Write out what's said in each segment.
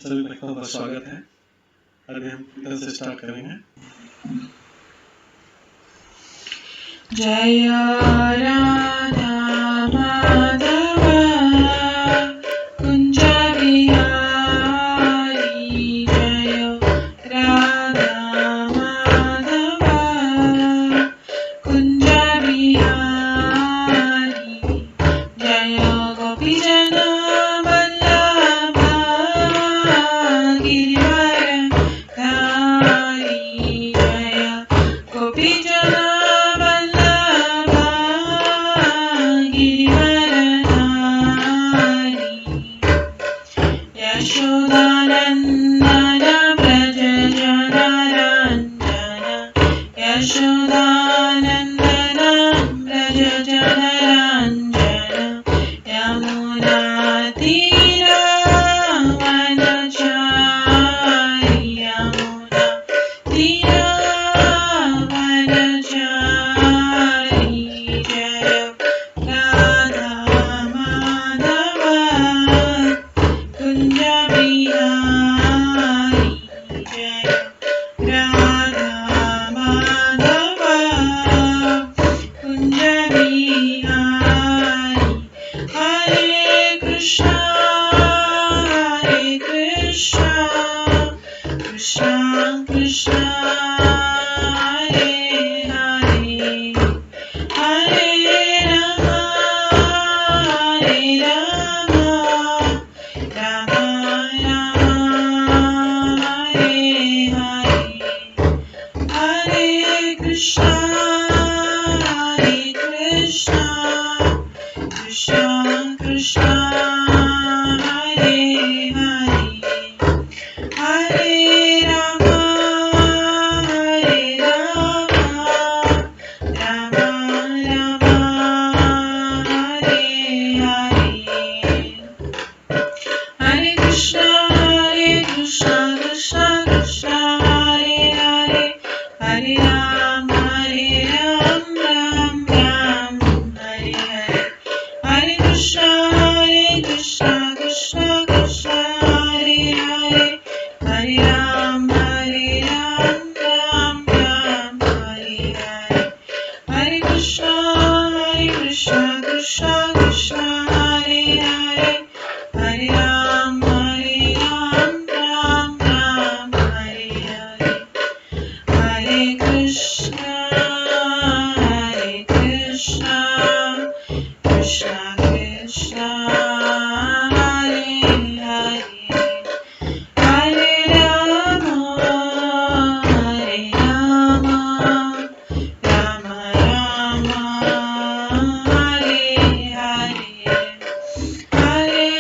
सभी भक्तों का स्वागत है। अभी हम कीर्तन से स्टार्ट करेंगे। जय राधा माधव कुंज बिहारी, जय राधा माधव कुंज बिहारी, जय गोपीजन वल्लभ गिरिवर धारी, जय गोपीजन यशोदानन्दन व्रज जनरञ्जन, यशोदानन्दन व्रज जनरञ्जन, यमुनातीरवनचारि, यमुनातीरवनचारि, जय राधा माधव कुंज बिहारी, जय राधा माधव कुंज बिहारी, हरे कृष्णा कृष्णा कृष्णा हरे हरे, हरे राम राम राम हरे हरे, हरे कृष्णा कृष्णा कृष्णा हरे हरे, हरे राम राम राम हरे हरे, हरे कृष्णा कृष्णा कृष्णा हरे हरे, हरे राम राम राम हरे हरे, हरे कृष्णा कृष्णा कृष्णा हरे हरे, हरे राम राम राम हरे हरे, हरे कृष्णा कृष्णा कृष्णा हरे हरे, हरे राम राम राम हरे हरे, हरे कृष्णा कृष्णा कृष्णा हरे हरे, हरे राम राम राम हरे हरे, हरे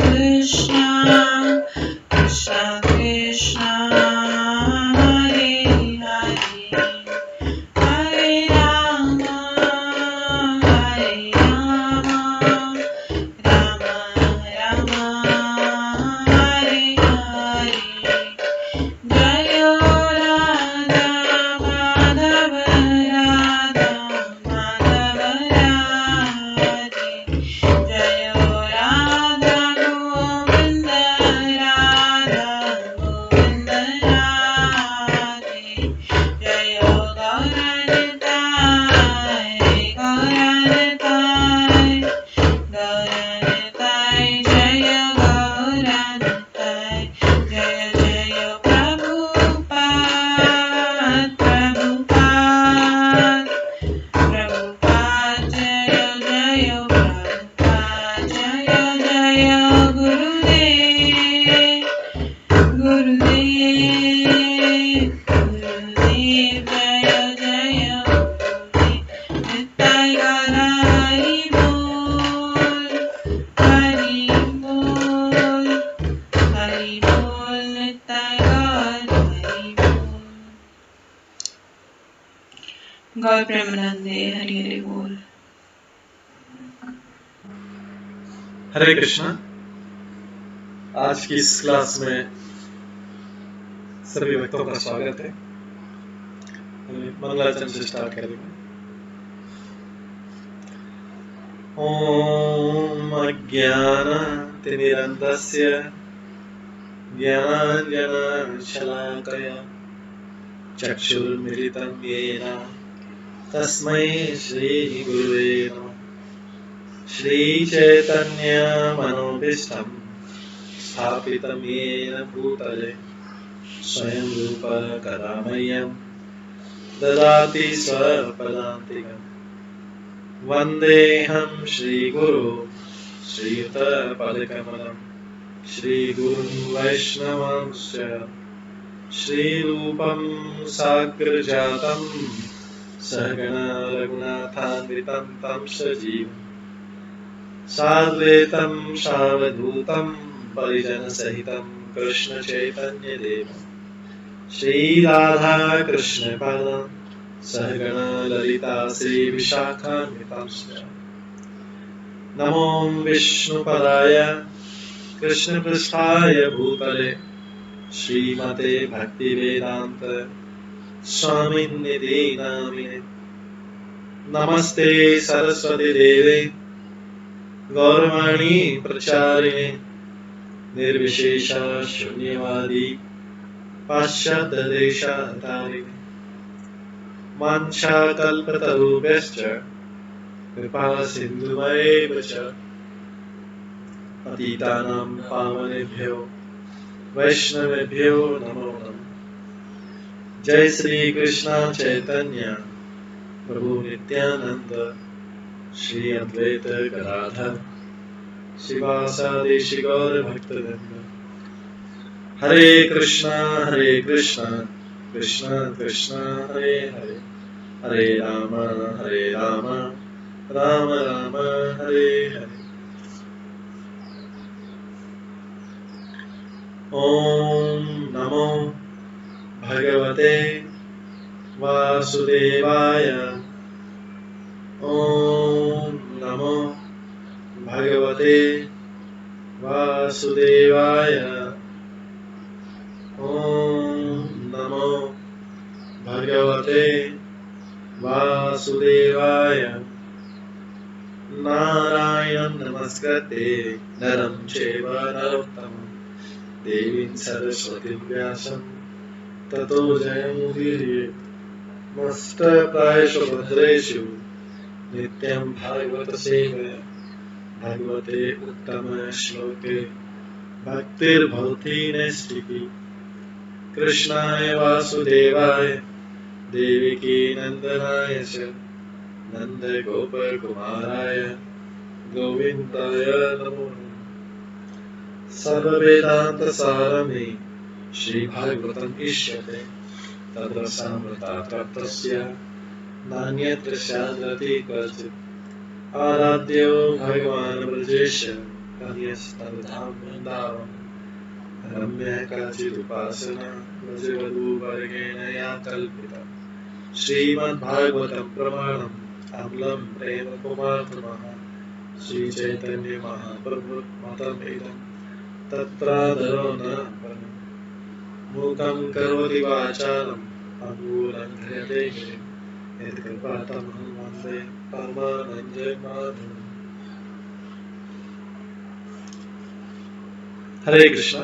कृष्णा कृष्णा कृष्णा हरे हरे, हरे राम राम राम हरे हरे, जय राधा माधव राधा माधव राधे, जय राधा गोविंद राधे, जय गौरनिताय गौरनिताय जय गौरनिताय, जय जय प्रभुपाद प्रभुपाद जय जय प्रभुपाद, जय जय गुरुदेव गुरुदेव गुरुदेव, जय जय गुरुदेव, निताय गौर हरि बोल हरि बोल निताय गौर हरि बोल, गौर प्रेमानंदे हरि हरि बोल। हरे कृष्णा। आज की इस क्लास में सभी भक्तों का स्वागत है। मंगलाचरण से स्टार्ट करेंगे। ॐ अज्ञानतिमिरन्धस्य ज्ञानाञ्जनशलाकया चक्षुर्मिलितं येन तस्मै श्रीगुरुवे नमः। श्रीचैतन्यमनोभीष्टं स्थापितं येन भूतले स्वयं रूप कदा मह्यं ददाति स्वपदान्तिकम्। वन्देऽहं श्रीगुरो श्रीयुतपदकमलं श्रीगुरुं वैष्णवांश्च श्रीरूपं साग्रजातं सहगणा रघुनाथान्वितं तं सजीवं साद्वैतं सावधूतं परिजनसहितं कृष्णचैतन्यदेवं श्रीराधाकृष्णपादां सहगणा ललिता श्रीविशाखान्वितांश्च। नमो विष्णुपदाय कृष्णपृष्ठाय भूतले श्रीमते भक्तिवेदान्त स्वामिन्निधि नामिने। नमस्ते सरस्वती देवे गौरवाणी प्रचारिणे निर्विशेष शून्यवादी पाश्चात्यदेशतारिणे। वाञ्छाकल्पतरुभ्यश्च कृपा सिन्धुभ्येव च पतितानां पावनेभ्यो वैष्णवेभ्यो नमो नमः। जय श्री कृष्ण चैतन्य प्रभु नित्यानंद श्री अद्वैत गदाधर शिवासादि गौर भक्तवृंद। हरे कृष्णा कृष्ण कृष्ण हरे हरे, हरे राम राम राम हरे हरे। ओम नमो भगवते वासुदेवाय। ओम नमो भगवते वासुदेवाय। ओम नमो भगवते वासुदेवाय। नारायणं नमस्कृत्य नरं चैव नरोत्तमं देवीं सरस्वतीं व्यासं ततो जयमुदीरयेत्। नमस्ते भद्रेषु नित्यं भागवत सेवया भगवते उत्तम श्लोके भक्तिर्भवति नैष्टिकी। कृष्णाय वासुदेवाय देवकी नंदनाय च नन्दगोपकुमाराय गोविन्दाय नमो नमः। सर्ववेदान्तसारमे श्रीभागवतम् इष्यते तद्रसामृताप्तस्य नान्यत्र स्यादति क्वचित्। आराध्यो भगवान् ब्रजेश कन्यस्तनधाम वृन्दावन रम्य काचिदुपासना ब्रजवधूवर्गेण या कल्पिता। श्रीमद्भागवतं प्रमाणम् अम्लं प्रेम कुमारतमः श्रीचैतन्य महाप्रभु मतमिदं तत्रादरो न परम्। मूकं करोति वाचालं पङ्गुलं ह्यते गिरिं यत्कृपातमहं वन्दे परमानन्दमाधवम्। हरे कृष्ण।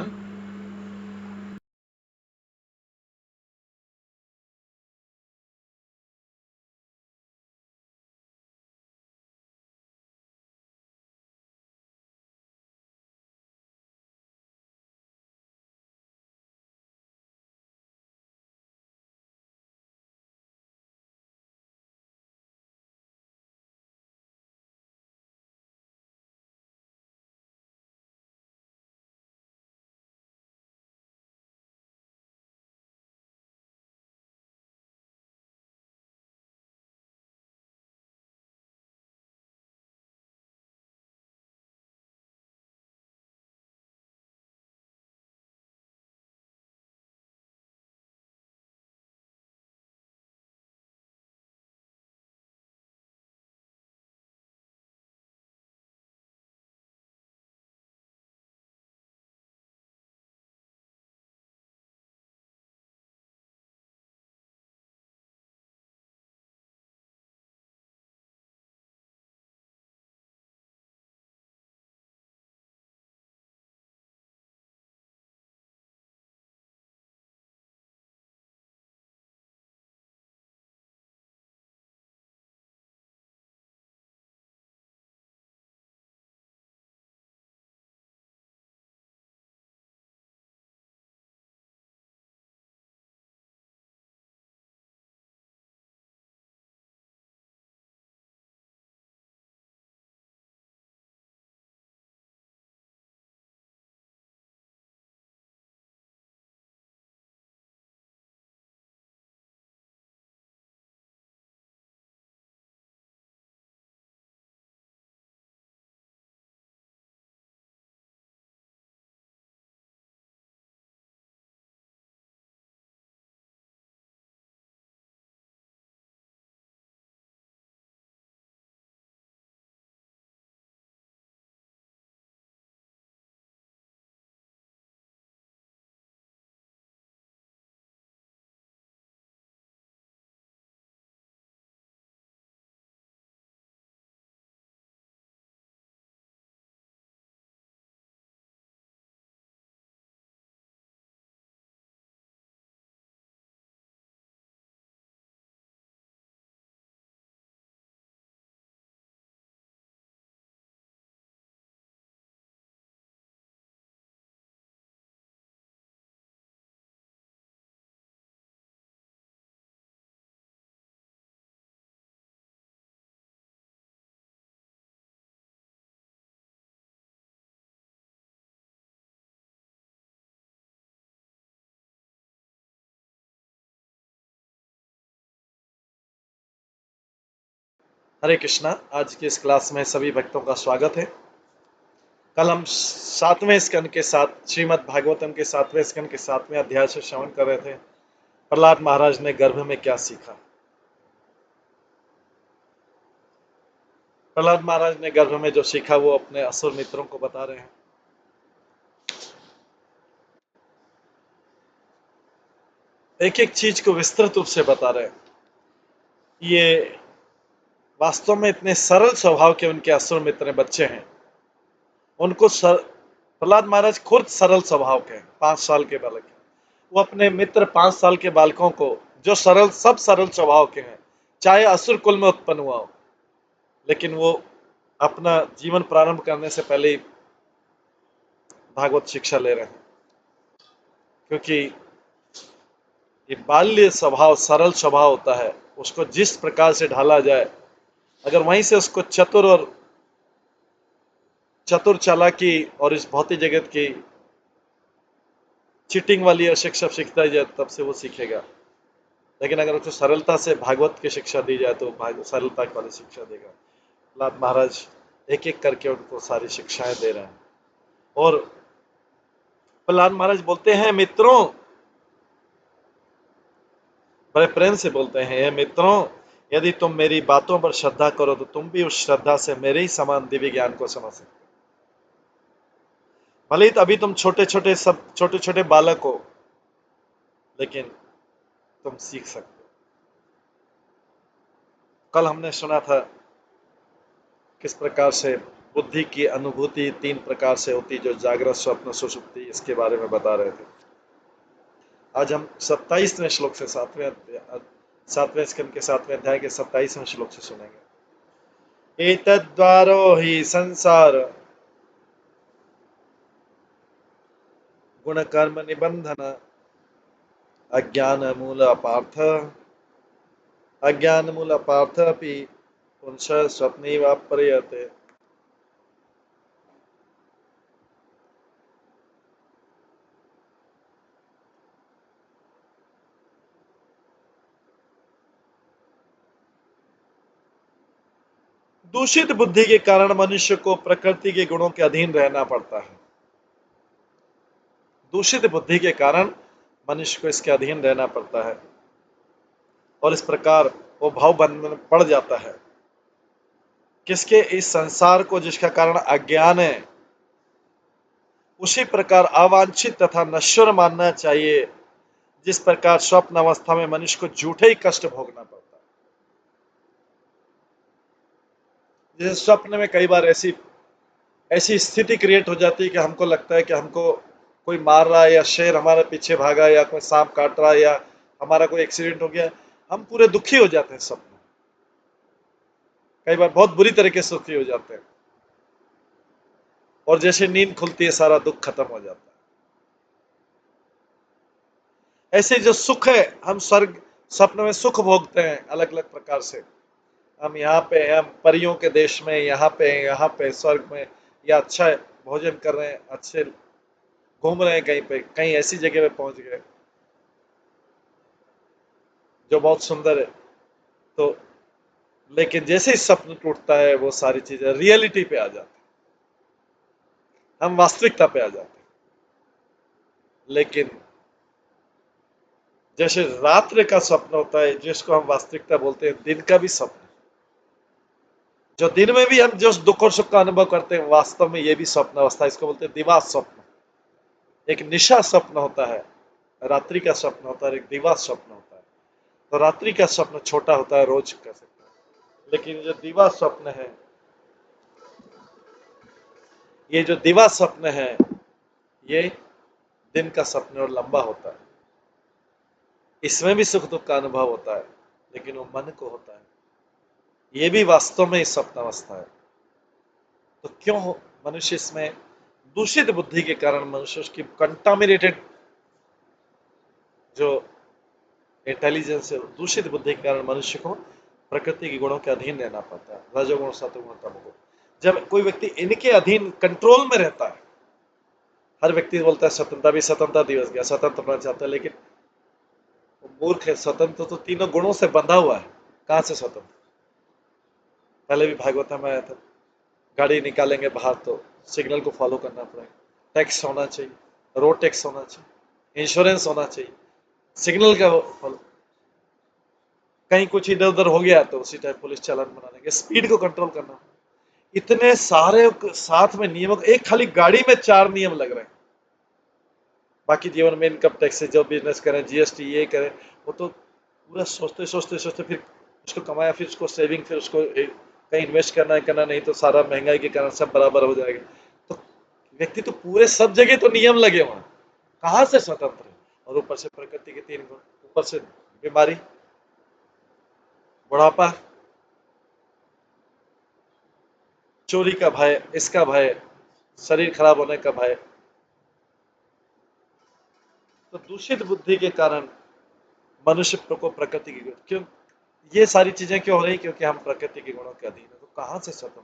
हरे कृष्णा। आज की इस क्लास में सभी भक्तों का स्वागत है। कल हम 7वें स्कंद के साथ श्रीमद् भागवतम के 7वें स्कंद के 7वें अध्याय से श्रवण कर रहे थे। प्रहलाद महाराज ने गर्भ में क्या सीखा। प्रहलाद महाराज ने गर्भ में जो सीखा वो अपने असुर मित्रों को बता रहे हैं। एक एक चीज को विस्तृत रूप से बता रहे हैं। ये वास्तव में इतने सरल स्वभाव के उनके असुर मित्र बच्चे हैं। उनको प्रहलाद महाराज खुद सरल स्वभाव के हैं। 5 साल के बालक हैं। वो अपने मित्र 5 साल के बालकों को जो सब सरल स्वभाव के हैं, चाहे असुर कुल में उत्पन्न हुआ हो, लेकिन वो अपना जीवन प्रारंभ करने से पहले ही भागवत शिक्षा ले रहे हैं, क्योंकि ये बाल्य स्वभाव सरल स्वभाव होता है। उसको जिस प्रकार से ढाला जाए, अगर वहीं से उसको चतुर चालाकी और इस भौतिक जगत की चीटिंग वाली और शिक्षा सीखता जाए, तब से वो सीखेगा। लेकिन अगर उसको सरलता से भागवत की शिक्षा दी जाए तो सरलता वाली शिक्षा देगा। प्रहलाद महाराज एक एक करके उनको सारी शिक्षाएं दे रहे हैं। और प्रहलाद महाराज बोलते हैं, मित्रों, बड़े प्रेम से बोलते हैं, हे मित्रों, यदि तुम मेरी बातों पर श्रद्धा करो तो तुम भी उस श्रद्धा से मेरे ही समान दिव्य ज्ञान को समझ सकते हो। भले ही अभी तुम छोटे छोटे बालक हो, लेकिन तुम सीख सकते हो। कल हमने सुना था किस प्रकार से बुद्धि की अनुभूति 3 प्रकार से होती, जो जागृत, स्वप्न, सुषुप्ति, इसके बारे में बता रहे थे। आज हम 27वें श्लोक से 7वें स्कंद के 7वें अध्याय के 27वें श्लोक से सुनेंगे। एतद्वारो हि संसार गुण कर्म निबंधन अज्ञान मूल अपार्थ अपि पुंस स्वप्नैव प्रयते। दूषित बुद्धि के कारण मनुष्य को प्रकृति के गुणों के अधीन रहना पड़ता है। दूषित बुद्धि के कारण मनुष्य को इसके अधीन रहना पड़ता है, और इस प्रकार वो भाव बंधन में पड़ जाता है। किसके? इस संसार को, जिसका कारण अज्ञान है। उसी प्रकार अवांछित तथा नश्वर मानना चाहिए, जिस प्रकार स्वप्न अवस्था में मनुष्य को झूठे ही कष्ट भोगना पड़ता है। जैसे स्वप्न में कई बार ऐसी स्थिति क्रिएट हो जाती है कि हमको लगता है कि हमको कोई मार रहा है, या शेर हमारे पीछे भागा, या कोई सांप काट रहा है, या हमारा कोई एक्सीडेंट हो गया। हम पूरे दुखी हो जाते हैं स्वप्न में। कई बार बहुत बुरी तरीके से दुखी हो जाते हैं, और जैसे नींद खुलती है सारा दुख खत्म हो जाता है। ऐसे जो सुख है, हम स्वप्न में सुख भोगते हैं अलग अलग प्रकार से। हम यहाँ पे हैं, हम परियों के देश में, यहाँ पे स्वर्ग में, या अच्छा भोजन कर रहे हैं, अच्छे घूम रहे हैं, कहीं ऐसी जगह पे पहुंच गए जो बहुत सुंदर है। तो लेकिन जैसे ही स्वप्न टूटता है, वो सारी चीजें रियलिटी पे आ जाती है, हम वास्तविकता पे आ जाते हैं। लेकिन जैसे रात्रि का स्वप्न होता है, जिसको हम वास्तविकता बोलते हैं, दिन का भी स्वप्न, जो दिन में भी हम जो दुख और सुख का अनुभव करते हैं, वास्तव में ये भी स्वप्न अवस्था, इसको बोलते हैं दिवा स्वप्न। एक निशा स्वप्न होता है, रात्रि का स्वप्न होता है, एक दिवा स्वप्न होता है। तो रात्रि का स्वप्न छोटा होता है, रोज कर सकते हैं, लेकिन जो दिवा स्वप्न है, ये जो दिवा स्वप्न है, ये दिन का स्वप्न और लंबा होता है। इसमें भी सुख दुख का अनुभव होता है, लेकिन वो मन को होता है। ये भी वास्तव में स्वप्न अवस्था है। तो क्यों मनुष्य इसमें दूषित बुद्धि के कारण, मनुष्य की कंटामिनेटेड जो इंटेलिजेंस है, दूषित बुद्धि के कारण मनुष्य को प्रकृति के गुणों के अधीन रहना पड़ता है, रजोगुण, सतोगुण, तमोगुण। जब कोई व्यक्ति इनके अधीन कंट्रोल में रहता है, हर व्यक्ति बोलता है स्वतंत्रता, भी स्वतंत्रता दिवस गया, स्वतंत्र बनना चाहता है, लेकिन मूर्ख है। स्वतंत्र तो तीनों गुणों से बंधा हुआ है, कहां से स्वतंत्र? पहले भी भागवतम में आया था, गाड़ी निकालेंगे बाहर तो सिग्नल को फॉलो करना पड़ेगा, टैक्स होना चाहिए, रोड टैक्स होना चाहिए, इंश्योरेंस होना चाहिए, सिग्नल का फॉलो। कहीं कुछ इधर उधर हो गया तो उसी टाइप पुलिस चालान बना देंगे, स्पीड को कंट्रोल करना। इतने सारे साथ में नियमों, एक खाली गाड़ी में 4 नियम लग रहे हैं। बाकी जीवन में इनकम टैक्स से जो बिजनेस करें, जीएसटी ये करें, वो तो पूरा सोचते सोचते सोचते फिर उसको कमाया, फिर उसको सेविंग, फिर उसको कहीं इन्वेस्ट करना है, करना नहीं तो सारा महंगाई के कारण सब बराबर हो जाएगा। तो व्यक्ति तो पूरे सब जगह तो नियम लगे वहां, कहां से स्वतंत्र है? और ऊपर से प्रकृति के 3 गुण, ऊपर से बीमारी, बुढ़ापा, चोरी का भय, इसका भय, शरीर खराब होने का भय। तो दूषित बुद्धि के कारण मनुष्य को प्रकृति की क्यों, ये सारी चीजें क्यों हो रही? क्योंकि हम प्रकृति के गुणों के अधीन है। तो कहां से स्वतंत्र?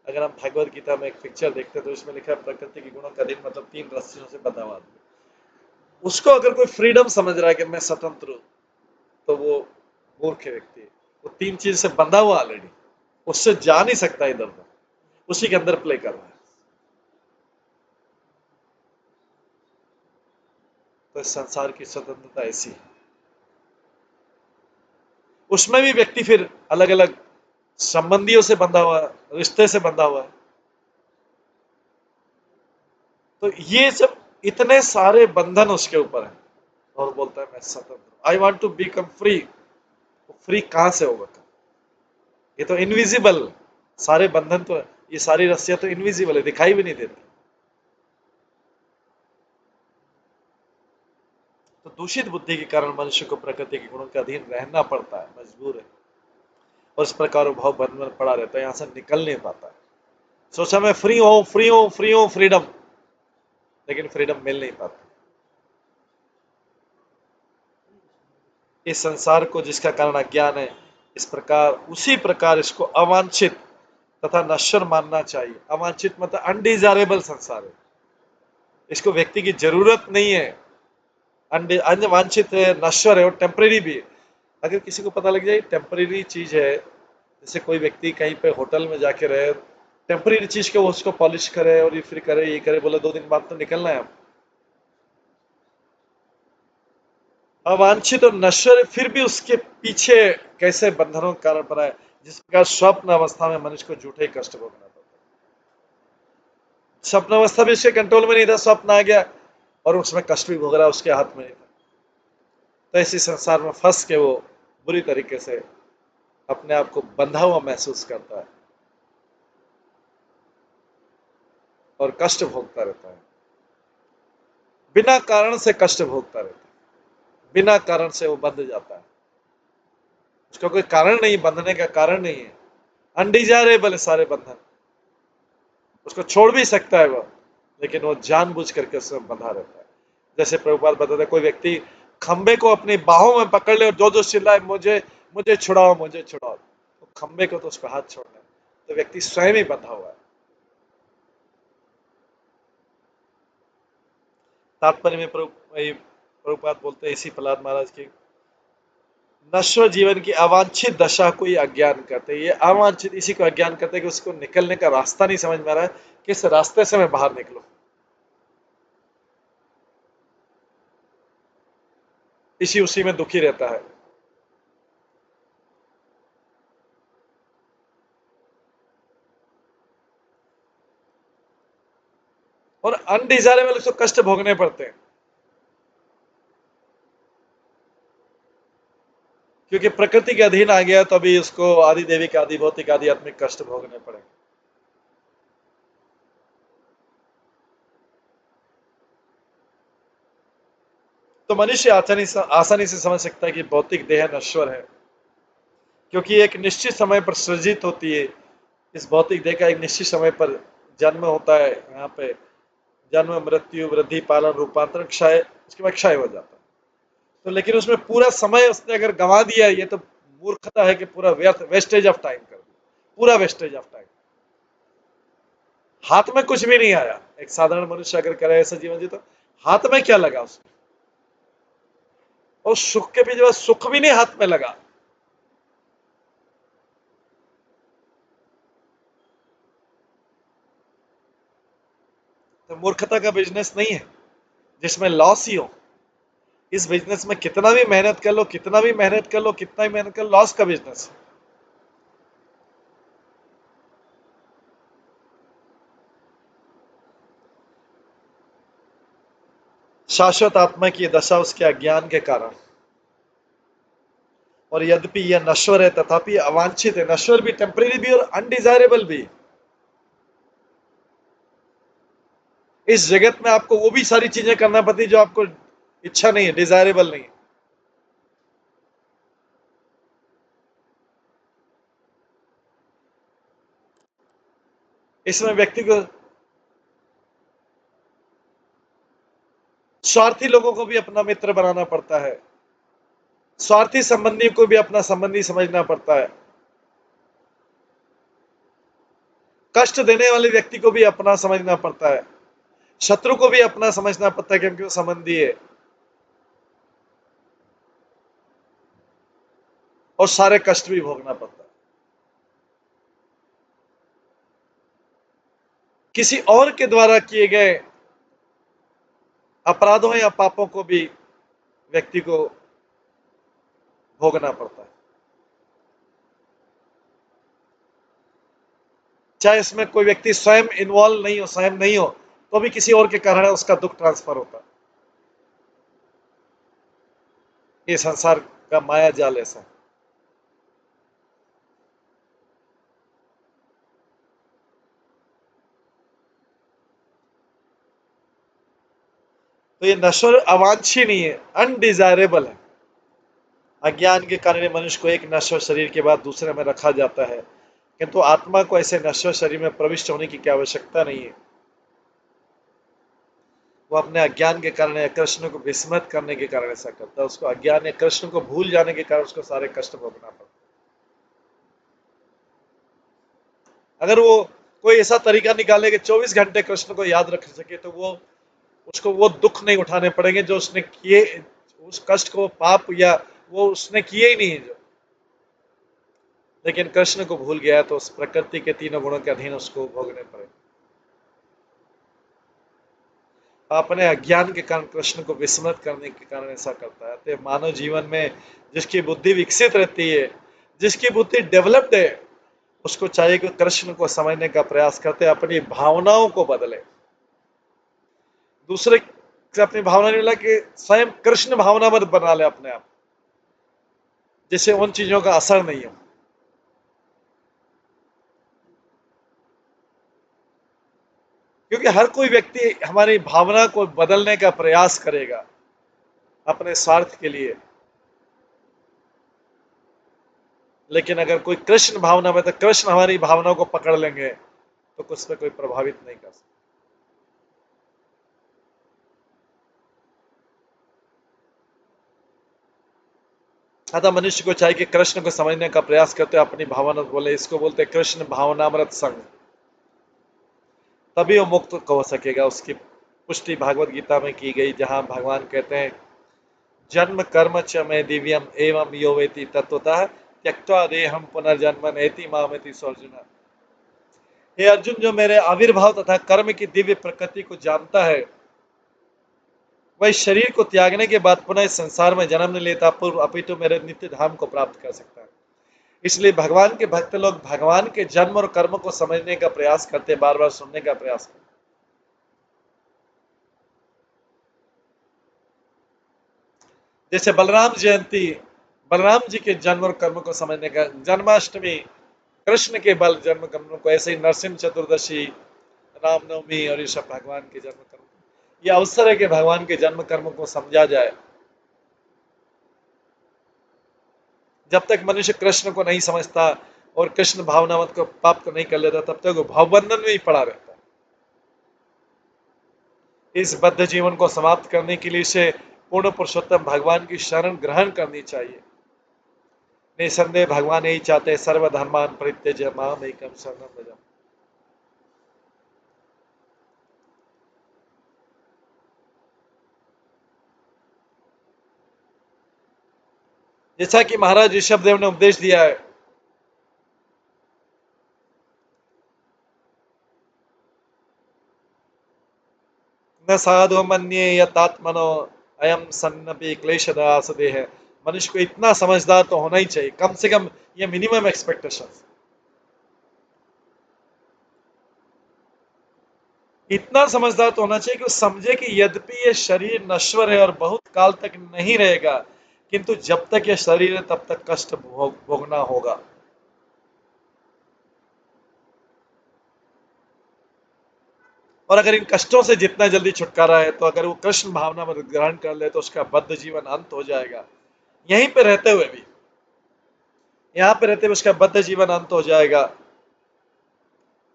अगर हम भगवत गीता में एक पिक्चर देखते हैं तो इसमें लिखा है प्रकृति के गुणों के अधीन मतलब 3 रस्सियों से बंधा हुआ आदमी। उसको अगर कोई फ्रीडम समझ रहा है कि मैं स्वतंत्र हूं, तो वो मूर्ख व्यक्ति है। वो 3 चीज से बंधा हुआ ऑलरेडी, उससे जा नहीं सकता इधर उधर, उसी के अंदर प्ले कर रहा है। तो इस संसार की स्वतंत्रता ऐसी है। उसमें भी व्यक्ति फिर अलग अलग संबंधियों से बंधा हुआ है, रिश्ते से बंधा हुआ है। तो ये सब इतने सारे बंधन उसके ऊपर है, और बोलता है मैं स्वतंत्र, I want to become free. Free कहां से होगा? ये तो इनविजिबल, सारे बंधन तो, ये सारी रस्सियां तो इनविजिबल है, दिखाई भी नहीं देती। तो दूषित बुद्धि के कारण मनुष्य को प्रकृति के गुणों के अधीन रहना पड़ता है, मजबूर है, और इस प्रकार वो भाव बंधन में पड़ा रहता है, यहां से निकल नहीं पाता है। सोचा मैं फ्री हूं, फ्री हूं, फ्री हूं, फ्रीडम, लेकिन फ्रीडम मिल नहीं पाती। इस संसार को जिसका कारण अज्ञान है, इस प्रकार उसी प्रकार इसको अवांछित तथा नश्वर मानना चाहिए। अवांछित मतलब अनडिजायरेबल संसार है, इसको व्यक्ति की जरूरत नहीं है, अनवांछित है, नश्वर है और टेम्परेरी भी है। अगर किसी को पता लग जाए टेम्परेरी चीज है, जैसे कोई व्यक्ति कहीं पे होटल में जाके रहे, टेम्परेरी चीज के वो उसको पॉलिश करे और ये फिर करे, ये करे, बोले 2 दिन बाद तो निकलना है। अवांछित और नश्वर फिर भी उसके पीछे कैसे बंधनों का कारण पड़ा है, जिस प्रकार स्वप्न अवस्था में मनुष्य को झूठे कष्ट भोगना पड़ता है। स्वप्न अवस्था भी उसके कंट्रोल में नहीं था, स्वप्न आ गया और उसमें कष्ट भी भोग रहा, उसके हाथ में नहीं था। तो इसी संसार में फंस के वो बुरी तरीके से अपने आप को बंधा हुआ महसूस करता है और कष्ट भोगता रहता है, बिना कारण से कष्ट भोगता रहता है, बिना कारण से वो बंध जाता है। उसका कोई कारण नहीं, बंधने का कारण नहीं है, अनडिजायरेबल है सारे बंधन। उसको छोड़ भी सकता है वो, लेकिन वो जानबूझ करके उसमें बंधा रहता है। जैसे प्रभुपाद बताते हैं, कोई व्यक्ति खंबे को अपनी बाहों में पकड़ ले और जो जो चिल्लाए मुझे मुझे छुड़ाओ, मुझे छुड़ाओ, तो खंबे को तो उसका हाथ छोड़ना है, तो व्यक्ति स्वयं ही बंधा हुआ है। तात्पर्य में प्रभुपाद बोलते हैं इसी प्रहलाद महाराज की, नश्वर जीवन की अवांछित दशा को ये अज्ञान करते हैं। ये अवांछित इसी को अज्ञान करते हैं कि उसको निकलने का रास्ता नहीं समझ में आ रहा है, किस रास्ते से मैं बाहर निकलूं। इसी उसी में दुखी रहता है। और अनडिजायरेबल उसको कष्ट भोगने पड़ते हैं, क्योंकि प्रकृति के अधीन आ गया, तभी उसको आदि देवी के आदि भौतिक आदि आत्मिक कष्ट भोगने पड़े। तो मनुष्य आसानी से समझ सकता है कि भौतिक देह नश्वर है, क्योंकि एक निश्चित समय पर सृजित होती है। इस भौतिक देह का एक निश्चित समय पर जन्म होता है, यहाँ पे जन्म, मृत्यु, वृद्धि, पालन, रूपांतरण, क्षय, उसके बाद क्षय हो जाता है। तो लेकिन उसमें पूरा समय उसने अगर गंवा दिया, ये तो मूर्खता है कि पूरा व्यर्थ, वेस्टेज ऑफ टाइम कर दिया, पूरा वेस्टेज ऑफ टाइम। हाथ में कुछ भी नहीं आया। एक साधारण मनुष्य अगर करे ऐसा जीवन जी, तो हाथ में क्या लगा उसको, और सुख के भी जो सुख भी नहीं हाथ में लगा। तो मूर्खता का बिजनेस नहीं है जिसमें लॉस ही हो। इस बिजनेस में कितना भी मेहनत कर लो, कितना भी मेहनत कर लो, कितना भी मेहनत कर लो, लॉस का बिजनेस है। शाश्वत आत्मा की दशा उसके अज्ञान के कारण, और यद्यपि यह नश्वर है तथापि अवांछित है। नश्वर भी, टेम्परेरी भी और अनडिजायरेबल भी। इस जगत में आपको वो भी सारी चीजें करना पड़ती जो आपको इच्छा नहीं है, डिजायरेबल नहीं है। इसमें व्यक्ति को स्वार्थी लोगों को भी अपना मित्र बनाना पड़ता है, स्वार्थी संबंधी को भी अपना संबंधी समझना पड़ता है, कष्ट देने वाले व्यक्ति को भी अपना समझना पड़ता है, शत्रु को भी अपना समझना पड़ता है क्योंकि वो संबंधी है, और सारे कष्ट भी भोगना पड़ता है। किसी और के द्वारा किए गए अपराधों या पापों को भी व्यक्ति को भोगना पड़ता है, चाहे इसमें कोई व्यक्ति स्वयं इन्वॉल्व नहीं हो, स्वयं नहीं हो, तो भी किसी और के कारण उसका दुख ट्रांसफर होता है। ये संसार का माया जाल ऐसा है। तो ये नश्वर अवांछनीय है, अनडिजायरेबल है। अज्ञान के कारण मनुष्य को एक नश्वर शरीर के बाद दूसरे में रखा जाता है, किंतु आत्मा को ऐसे नश्वर शरीर में प्रविष्ट होने की क्या आवश्यकता नहीं है। वो अपने अज्ञान के कारण या कृष्ण को विस्मृत करने के कारण ऐसा करता है। उसको अज्ञान या कृष्ण को भूल जाने के कारण उसको सारे कष्ट भोगना पड़ता है। अगर वो कोई ऐसा तरीका निकाले कि 24 घंटे कृष्ण को याद रख सके, तो वो उसको वो दुख नहीं उठाने पड़ेंगे जो उसने किए, उस कष्ट को, पाप या वो उसने किए ही नहीं है जो। लेकिन कृष्ण को भूल गया तो उस प्रकृति के तीनों गुणों के अधीन उसको भोगने पड़े। अपने अज्ञान के कारण कृष्ण को विस्मृत करने के कारण ऐसा करता है। तो मानव जीवन में जिसकी बुद्धि विकसित रहती है, जिसकी बुद्धि डेवलप्ड है, उसको चाहिए कि कृष्ण को समझने का प्रयास करते, अपनी भावनाओं को बदले। दूसरे से अपनी भावना नहीं मिला कि स्वयं कृष्ण भावना मत बना ले अपने आप, जिससे उन चीजों का असर नहीं हो। क्योंकि हर कोई व्यक्ति हमारी भावना को बदलने का प्रयास करेगा अपने स्वार्थ के लिए, लेकिन अगर कोई कृष्ण भावना में, तो कृष्ण हमारी भावनाओं को पकड़ लेंगे तो कुछ पे कोई प्रभावित नहीं कर सकता। अतः मनुष्य को चाहिए कि कृष्ण को समझने का प्रयास करते अपनी भावना बोले। इसको बोलते कृष्ण भावनामृत संग, तभी वो मुक्त हो सकेगा। उसकी पुष्टि भागवत गीता में की गई, जहां भगवान कहते हैं जन्म कर्म च में दिव्यम एवं यो वेति तत्वतः त्यक्त्वा देहम पुनर्जन्म नेति मामेति अर्जुन। हे अर्जुन, जो मेरे आविर्भाव तथा कर्म की दिव्य प्रकृति को जानता है, वह शरीर को त्यागने के बाद पुनः इस संसार में जन्म नहीं लेता, पूर्व अपितु मेरे नित्य धाम को प्राप्त कर सकता है। इसलिए भगवान के भक्त लोग भगवान के जन्म और कर्म को समझने का प्रयास करते, बार बार सुनने का प्रयास करते। जैसे बलराम जयंती, बलराम जी के जन्म और कर्म को समझने का, जन्माष्टमी कृष्ण के बल जन्म कर्म को, ऐसे ही नरसिंह चतुर्दशी, रामनवमी और ये सब भगवान के जन्म कर्म, ये अवसर है कि भगवान के जन्म कर्म को समझा जाए। जब तक मनुष्य कृष्ण को नहीं समझता और कृष्ण भावनावत को प्राप्त नहीं कर लेता, तब तक वो भावबंधन में ही पड़ा रहता है। इस बद्ध जीवन को समाप्त करने के लिए इसे पूर्ण पुरुषोत्तम भगवान की शरण ग्रहण करनी चाहिए। निसंदेह भगवान यही चाहते, सर्वधर्मान परित्यज्य माम एकम शरणम व्रज। जैसा कि महाराज ऋषभदेव ने उपदेश दिया है, न साधु मन्ये यतात्मनो अयम सन्नपि क्लेशदास देह। मनुष्य को इतना समझदार तो होना ही चाहिए, कम से कम ये मिनिमम एक्सपेक्टेशन। इतना समझदार तो होना चाहिए कि वो समझे कि यद्यपि ये शरीर नश्वर है और बहुत काल तक नहीं रहेगा, किंतु जब तक ये शरीर है तब तक कष्ट भोगना होगा। और अगर इन कष्टों से जितना जल्दी छुटकारा है, तो अगर वो कृष्ण भावना में ग्रहण कर ले तो उसका बद्ध जीवन अंत हो जाएगा। यहीं पे रहते हुए भी, यहाँ पे रहते हुए उसका बद्ध जीवन अंत हो जाएगा,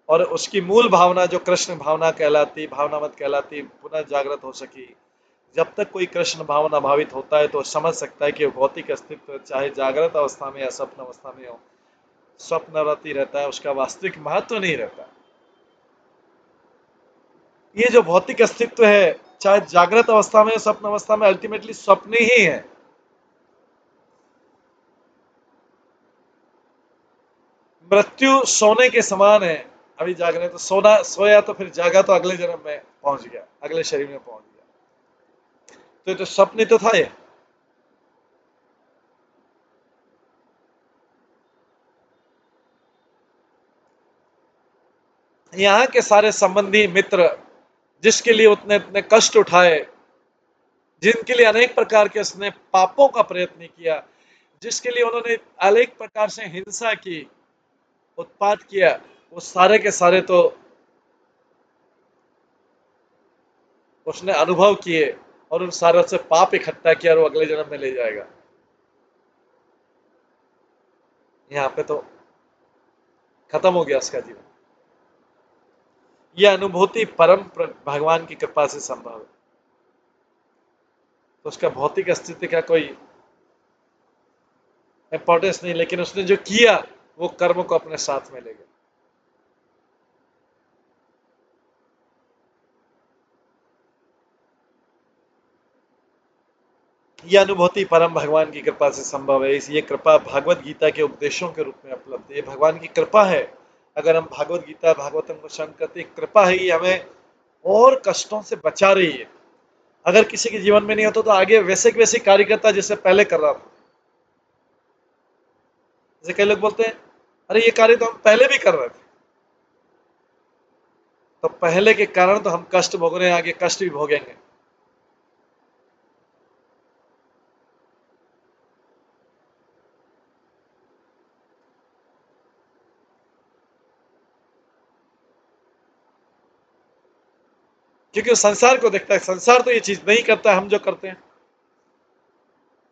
और उसकी मूल भावना जो कृष्ण भावना कहलाती, भावनामत कहलाती, पुनः जागृत हो सकी। जब तक कोई कृष्ण भावना भावित होता है तो समझ सकता है कि भौतिक अस्तित्व चाहे जागृत अवस्था में या स्वप्न अवस्था में हो, स्वप्नवती रहता है, उसका वास्तविक महत्व नहीं रहता। ये जो भौतिक अस्तित्व है, चाहे जागृत अवस्था में स्वप्न अवस्था में, अल्टीमेटली स्वप्न ही है। मृत्यु सोने के समान है। अभी जाग रहे तो सोना सोया, तो फिर जागा तो अगले जन्म में पहुंच गया, अगले शरीर में पहुंच गया। तो ये तो स्वप्न ही तो था ये। यहाँ के सारे संबंधी मित्र जिसके लिए उतने इतने कष्ट उठाए, जिनके लिए अनेक प्रकार के उसने पापों का प्रयत्न किया, जिसके लिए उन्होंने अनेक प्रकार से हिंसा की, उत्पात किया, वो सारे के सारे तो उसने अनुभव किए, और उन सारों से पाप इकट्ठा किया और वो अगले जन्म में ले जाएगा। यहाँ पे तो खत्म हो गया उसका जीवन। यह अनुभूति परम भगवान की कृपा से संभव है। तो उसका भौतिक अस्तित्व का कोई इंपॉर्टेंस नहीं, लेकिन उसने जो किया वो कर्म को अपने साथ में ले गया। यह अनुभूति परम भगवान की कृपा से संभव है। ये कृपा भागवत गीता के उपदेशों के रूप में उपलब्ध है। ये भगवान की कृपा है। अगर हम भागवत गीता भागवतम को श्रवण करते, कृपा है, ये हमें और कष्टों से बचा रही है। अगर किसी के जीवन में नहीं होता तो आगे वैसे के वैसे कार्य करता जैसे पहले कर रहा था। जैसे कई लोग बोलते हैं, अरे ये कार्य तो हम पहले भी कर रहे थे। तो पहले के कारण तो हम कष्ट भोग रहे हैं, आगे कष्ट भी भोगेंगे। क्योंकि वो संसार को देखता है, संसार तो ये चीज नहीं करता, हम जो करते हैं।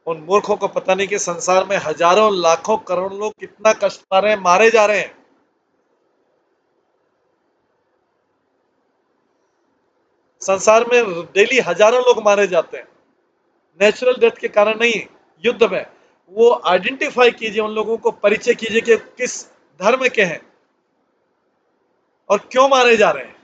उन मूर्खों को पता नहीं कि संसार में हजारों लाखों करोड़ों लोग कितना कष्ट पा रहे हैं, मारे जा रहे हैं। संसार में डेली हजारों लोग मारे जाते हैं, नेचुरल डेथ के कारण नहीं, युद्ध में। वो आइडेंटिफाई कीजिए, उन लोगों को परिचय कीजिए कि किस धर्म के हैं और क्यों मारे जा रहे हैं।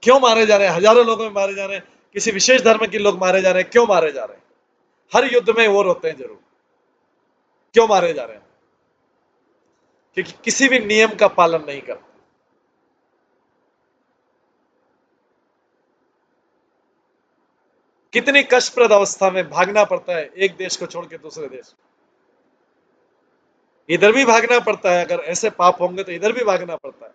क्यों मारे जा रहे हैं, हजारों लोगों में मारे जा रहे हैं, किसी विशेष धर्म के लोग मारे जा रहे हैं, क्यों मारे जा रहे हैं। हर युद्ध में वो रोते हैं जरूर, क्यों मारे जा रहे हैं, क्योंकि किसी भी नियम का पालन नहीं करते। कितनी कष्टप्रद अवस्था में भागना पड़ता है एक देश को छोड़ के दूसरे देश। इधर भी भागना पड़ता है, अगर ऐसे पाप होंगे तो इधर भी भागना पड़ता है।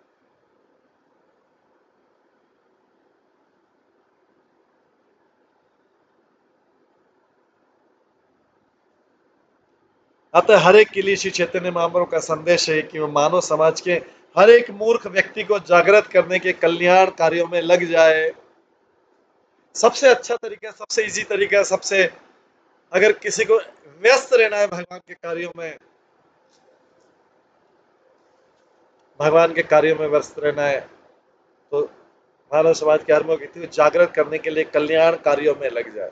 अतः हर एक के लिए श्री चैतन्य महाप्रभु का संदेश है कि वो मानव समाज के हर एक मूर्ख व्यक्ति को जागृत करने के कल्याण कार्यों में लग जाए। सबसे अच्छा तरीका, सबसे इजी तरीका, सबसे, अगर किसी को व्यस्त रहना है भगवान के कार्यों में, भगवान के कार्यों में व्यस्त रहना है, तो मानव समाज के हर मूर्ख व्यक्ति को जागृत करने के लिए कल्याण कार्यों में लग जाए,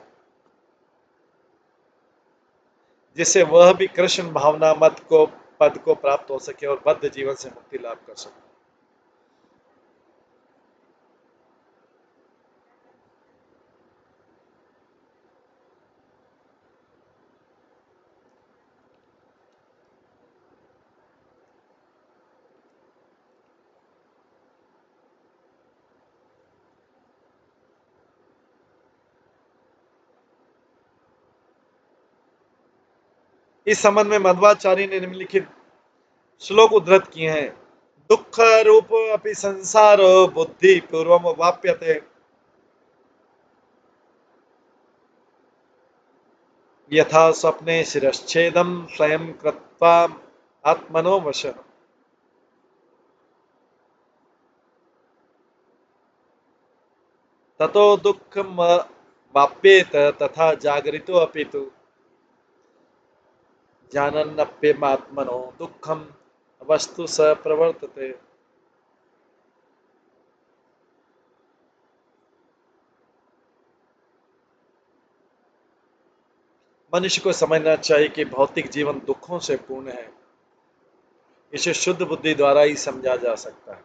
जिससे वह भी कृष्ण भावना मत को पद को प्राप्त हो सके और बद्ध जीवन से मुक्ति लाभ कर सके। इस संबंध में मध्वाचार्य ने निम्नलिखित श्लोक उद्धृत किए हैं। दुख रूप अपि संसारो बुद्धि पूर्वम वाप्यते यथा स्वप्ने शिरश्छेदम स्वयं कृत्वा आत्मनो वशः। ततो दुःखम वाप्येत तथा जागरितो अपि तु जानन्नप्यमात्मनो दुःखम वस्तु स प्रवर्तते। मनुष्य को समझना चाहिए कि भौतिक जीवन दुखों से पूर्ण है। इसे शुद्ध बुद्धि द्वारा ही समझा जा सकता है।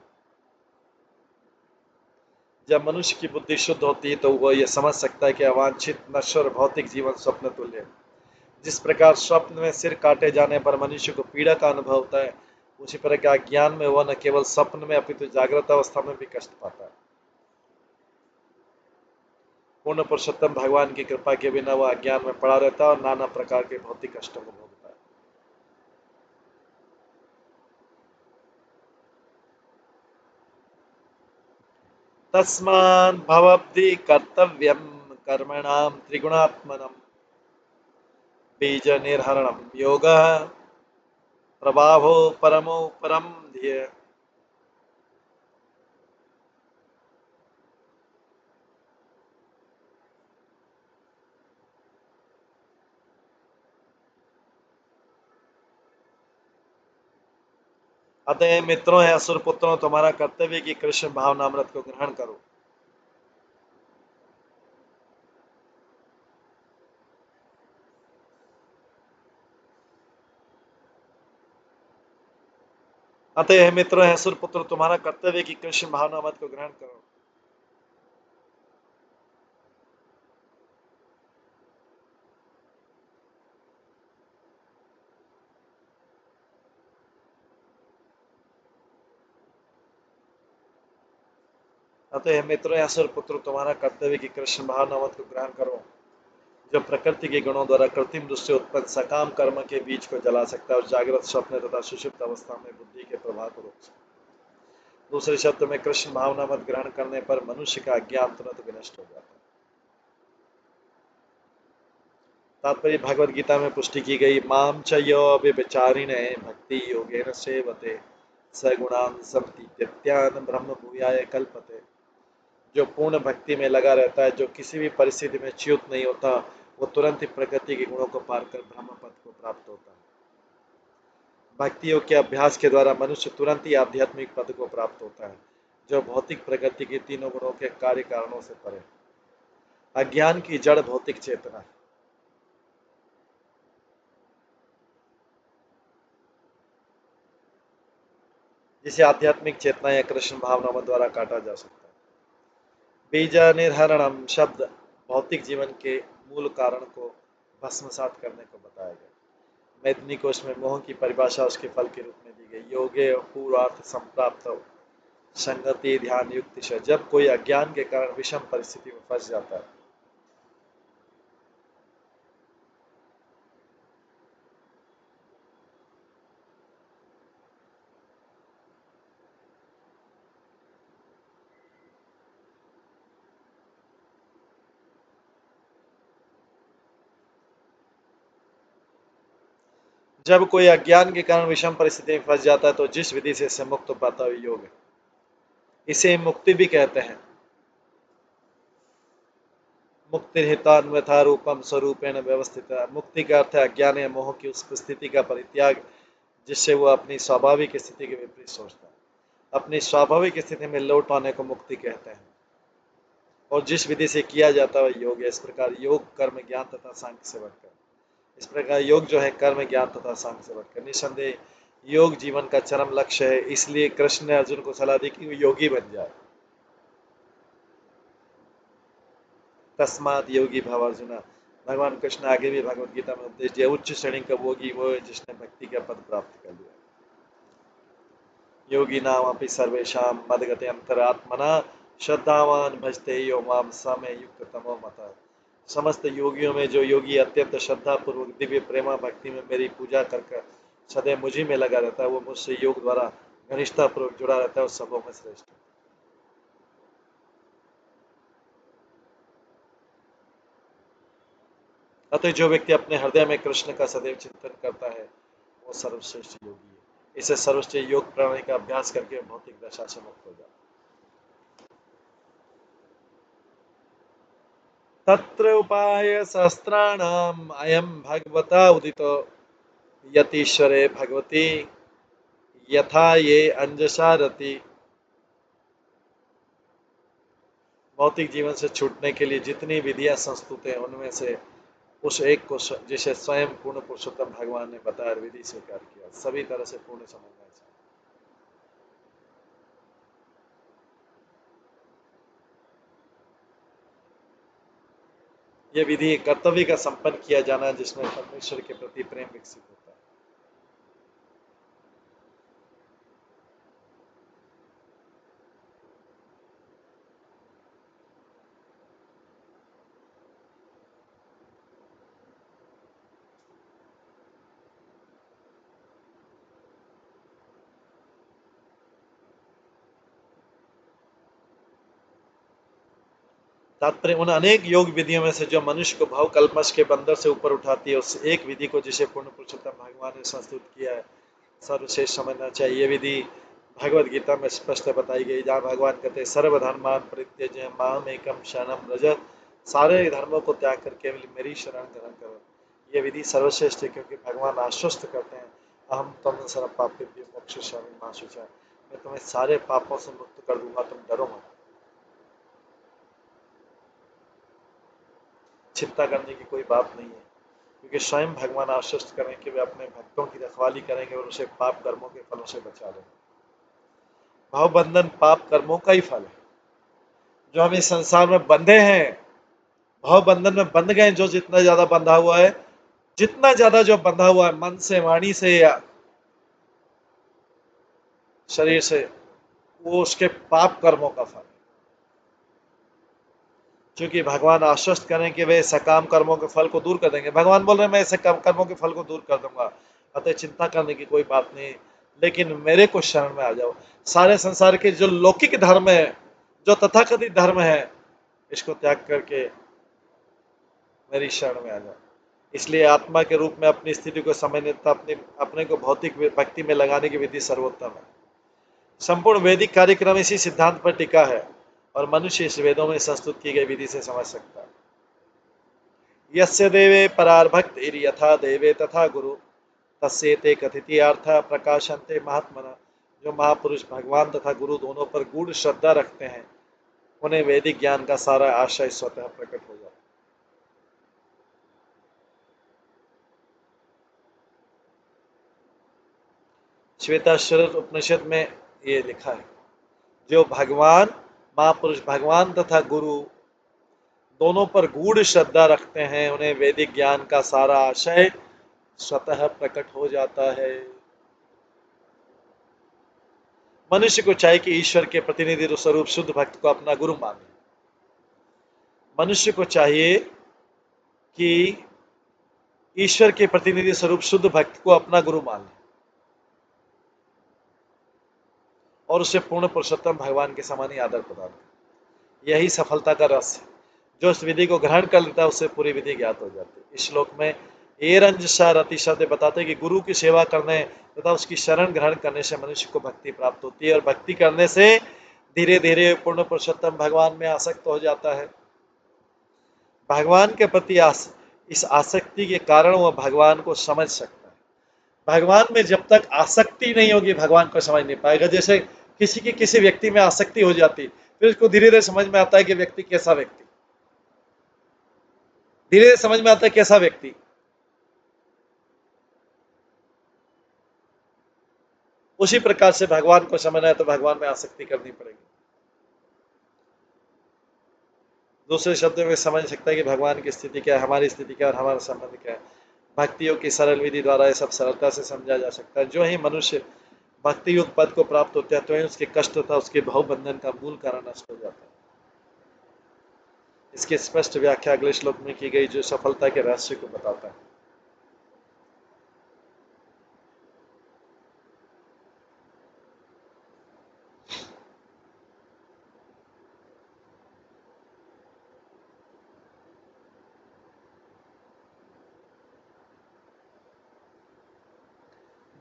जब मनुष्य की बुद्धि शुद्ध होती है तो वह यह समझ सकता है कि अवांछित नश्वर भौतिक जीवन स्वप्न तुल्य है। जिस प्रकार स्वप्न में सिर काटे जाने पर मनुष्य को पीड़ा का अनुभव होता है, उसी प्रकार ज्ञान में वह न केवल स्वप्न में अपितु जागृत अवस्था में भी कष्ट पाता है। पूर्ण पुरुषोत्तम भगवान की कृपा के बिना वह अज्ञान में पड़ा रहता है और नाना प्रकार के भौतिक कष्टों को भोगता है। तस्मात् भवद्भिः कर्तव्यं कर्मणां त्रिगुणात्मनं बीज निर्हरणं योगः प्रभावो परमो परम ध्येय। अतः मित्रों है असुर पुत्रों, तुम्हारा कर्तव्य कि कृष्ण भावनामृत को ग्रहण करो। अतः मित्रों है असुर पुत्र, तुम्हारा कर्तव्य कि कृष्ण भावनामृत को ग्रहण करो। अतः मित्रों असुर पुत्र, तुम्हारा कर्तव्य कि कृष्ण भावनामृत को ग्रहण करो, जो प्रकृति के गुणों द्वारा कृत्रिम रूप से उत्पन्न सकाम कर्म के बीज को जला सकता है और जागृत स्वप्न तथा सुषुप्त अवस्था में बुद्धि के प्रभाव को रोक सकता है। दूसरे शब्द में कृष्ण भावनामृत ग्रहण करने पर मनुष्य का अज्ञान तुरंत विनष्ट हो जाता है। तात्पर्य भगवद गीता में पुष्टि की गई, माम च यो व्यभिचारिणे भक्ति योगेन सेवते सगुणान समतीत्यान ब्रह्म भूयाय कल्पते। जो पूर्ण भक्ति में लगा रहता है, जो किसी भी परिस्थिति में च्युत नहीं होता, वो तुरंत ही प्रकृति के गुणों को पार कर ब्रह्म पद को प्राप्त होता है। भक्ति योग के अभ्यास के द्वारा मनुष्य तुरंत ही आध्यात्मिक पद को प्राप्त होता है, जो भौतिक प्रकृति के तीनों गुणों के कार्य कारणों से परे। अज्ञान की जड़ भौतिक चेतना है, जिसे आध्यात्मिक चेतना या कृष्ण भावनाओं द्वारा काटा जा सकता है। बीज निर्हरणम शब्द भौतिक जीवन के मूल कारण को भस्मसात करने को बताया गया। मैथिली कोश में मोह की परिभाषा उसके फल के रूप में दी गई। योगे पूर्वार्थ संप्राप्त संगति ध्यान युक्ति से, जब कोई अज्ञान के कारण विषम परिस्थिति में फंस जाता है, जब कोई अज्ञान के कारण विषम परिस्थिति में फंस जाता है तो जिस विधि से इससे मुक्त पाता है योग है। इसे मुक्ति भी कहते हैं। मुक्ति हितान्वथा रूपम स्वरूपेण व्यवस्थित। मुक्ति का अर्थ है अज्ञान या मोह की उस स्थिति का परित्याग जिससे वह अपनी स्वाभाविक स्थिति के विपरीत सोचता है। अपनी स्वाभाविक स्थिति में लौट आने को मुक्ति कहते हैं और जिस विधि से किया जाता है योग है। इस प्रकार योग कर्म ज्ञान तथा सांख्य से बढ़कर, इस प्रकार योग जो है कर्म ज्ञान तथा सांख्य से बढ़कर निसंदेह योग जीवन का चरम लक्ष्य है। इसलिए कृष्ण ने अर्जुन को सलाह दी कि वो योगी बन जाए। तस्मात योगी भव अर्जुन। भगवान कृष्ण आगे भी भगवत गीता में उपदेश दिया, उच्च श्रेणी का योगी वो है जिसने भक्ति का पद प्राप्त कर लिया। योगी नाम अपि सर्वेशा मदगते अंतरात्मना श्रद्धावान भजते यो माम स मे युक्त तमो मत। समस्त योगियों में जो योगी अत्यंत श्रद्धा पूर्वक दिव्य प्रेमा भक्ति में मेरी पूजा कर सदैव मुझी में लगा रहता है, वो मुझसे योग द्वारा घनिष्ठता पूर्वक जुड़ा रहता है और सबों में श्रेष्ठ। अतः जो व्यक्ति अपने हृदय में कृष्ण का सदैव चिंतन करता है वो सर्वश्रेष्ठ योगी है। इसे सर्वश्रेष्ठ योग प्रणाली का अभ्यास करके भौतिक दशा से मुक्त हो जाता है। तत्र उपाय सहस्राणाम अयम भगवता उदितो यतीश्वरे भगवती यथा ये अंजसा रति। भौतिक जीवन से छूटने के लिए जितनी विधियां संस्तुत हैं उनमें से उस एक को जिसे स्वयं पूर्ण पुरुषोत्तम भगवान ने बताया विधि स्वीकार किया, सभी तरह से पूर्ण समझना चाहिए। यह विधि कर्तव्य का संपन्न किया जाना जिसमें परमेश्वर के प्रति प्रेम विकसित होता है। तात्पर्य उन अनेक योग विधियों में से जो मनुष्य को भाव कल्मश के बंदर से ऊपर उठाती है, उस एक विधि को जिसे पूर्ण पुरुषोत्तम भगवान ने संस्तुत किया है सर्वश्रेष्ठ समझना चाहिए। ये विधि भगवद गीता में स्पष्ट बताई गई, जहाँ भगवान कहते हैं सर्वधर्मान परित्यज्य माम एकम शरणम व्रज, सारे धर्मों को त्याग कर केवल मेरी शरण ग्रहण करो। यह विधि सर्वश्रेष्ठ है क्योंकि भगवान आश्वस्त करते हैं अहम तम सर्व पापेभ्यो मोक्षयिष्यामि मा शुचः, मैं तुम्हें सारे पापों से मुक्त कर दूंगा, तुम डरो मत। चिंता करने की कोई बात नहीं है क्योंकि स्वयं भगवान आश्वस्त करें कि वे अपने भक्तों की रखवाली करेंगे और उसे पाप कर्मों के फलों से बचा लेंगे। भाव बंधन पाप कर्मों का ही फल है जो हम इस संसार में बंधे हैं। भाव बंधन में बंध गए जो जितना ज्यादा बंधा हुआ है, जितना ज्यादा जो बंधा हुआ है मन से, वाणी से या शरीर से, वो उसके पाप कर्मों का फल है। क्योंकि भगवान आश्वस्त करें कि वे सकाम कर्मों के फल को दूर कर देंगे। भगवान बोल रहे हैं मैं ऐसे कर्मों के फल को दूर कर दूंगा, अतः चिंता करने की कोई बात नहीं, लेकिन मेरे को शरण में आ जाओ। सारे संसार के जो लौकिक धर्म है, जो तथाकथित धर्म है, इसको त्याग करके मेरी शरण में आ जाओ। इसलिए आत्मा के रूप में अपनी स्थिति को समझने तथा अपने को भौतिक भक्ति में लगाने की विधि सर्वोत्तम है। संपूर्ण वैदिक कार्यक्रम इसी सिद्धांत पर टिका है और मनुष्य इस वेदों में संस्तुत की गई विधि से समझ सकता है। यस्य देवे परार्भक्त यथा देवे तथा गुरु तस्येते कथितीयार्थ प्रकाशन्ते महात्मना। जो महापुरुष भगवान तथा गुरु दोनों पर गूढ़ श्रद्धा रखते हैं उन्हें वैदिक ज्ञान का सारा आशय स्वतः प्रकट हो जाता है। श्वेताश्वतर उपनिषद में ये लिखा है, जो भगवान महापुरुष भगवान तथा गुरु दोनों पर गूढ़ श्रद्धा रखते हैं उन्हें वैदिक ज्ञान का सारा आशय स्वतः प्रकट हो जाता है। मनुष्य को चाहिए कि ईश्वर के प्रतिनिधि स्वरूप शुद्ध भक्त को अपना गुरु माने। मनुष्य को चाहिए कि ईश्वर के प्रतिनिधि स्वरूप शुद्ध भक्त को अपना गुरु माने और उसे पूर्ण पुरुषोत्तम भगवान के समान ही आदर प्रदान करे। यही सफलता का रस है। जो इस विधि को ग्रहण कर लेता है उससे पूरी विधि ज्ञात हो जाती है। इस श्लोक में एरंजसा रति शब्द बताते हैं कि गुरु की सेवा करने तथा उसकी शरण ग्रहण करने से मनुष्य को भक्ति प्राप्त होती है और भक्ति करने से धीरे धीरे पूर्ण पुरुषोत्तम भगवान में आसक्त हो जाता है। भगवान के प्रति इस आसक्ति के कारण वह भगवान को समझ सकता है। भगवान में जब तक आसक्ति नहीं होगी भगवान को समझ नहीं पाएगा। जैसे किसी की किसी व्यक्ति में आसक्ति हो जाती, फिर उसको धीरे धीरे समझ में आता है कि व्यक्ति कैसा व्यक्ति, धीरे धीरे समझ में आता है कैसा व्यक्ति। उसी प्रकार से भगवान को समझना है तो भगवान में आसक्ति करनी पड़ेगी। दूसरे शब्दों में समझ सकता है कि भगवान की स्थिति क्या है, हमारी स्थिति क्या है और हमारा संबंध क्या है। भक्ति योग की सरल विधि द्वारा यह सब सरलता से समझा जा सकता है। जो ही मनुष्य भक्ति योग पद को प्राप्त होता है तो ही उसके कष्ट तथा उसके भाव बंधन का मूल कारण नष्ट हो जाता है। इसकी स्पष्ट व्याख्या अगले श्लोक में की गई जो सफलता के रहस्य को बताता है।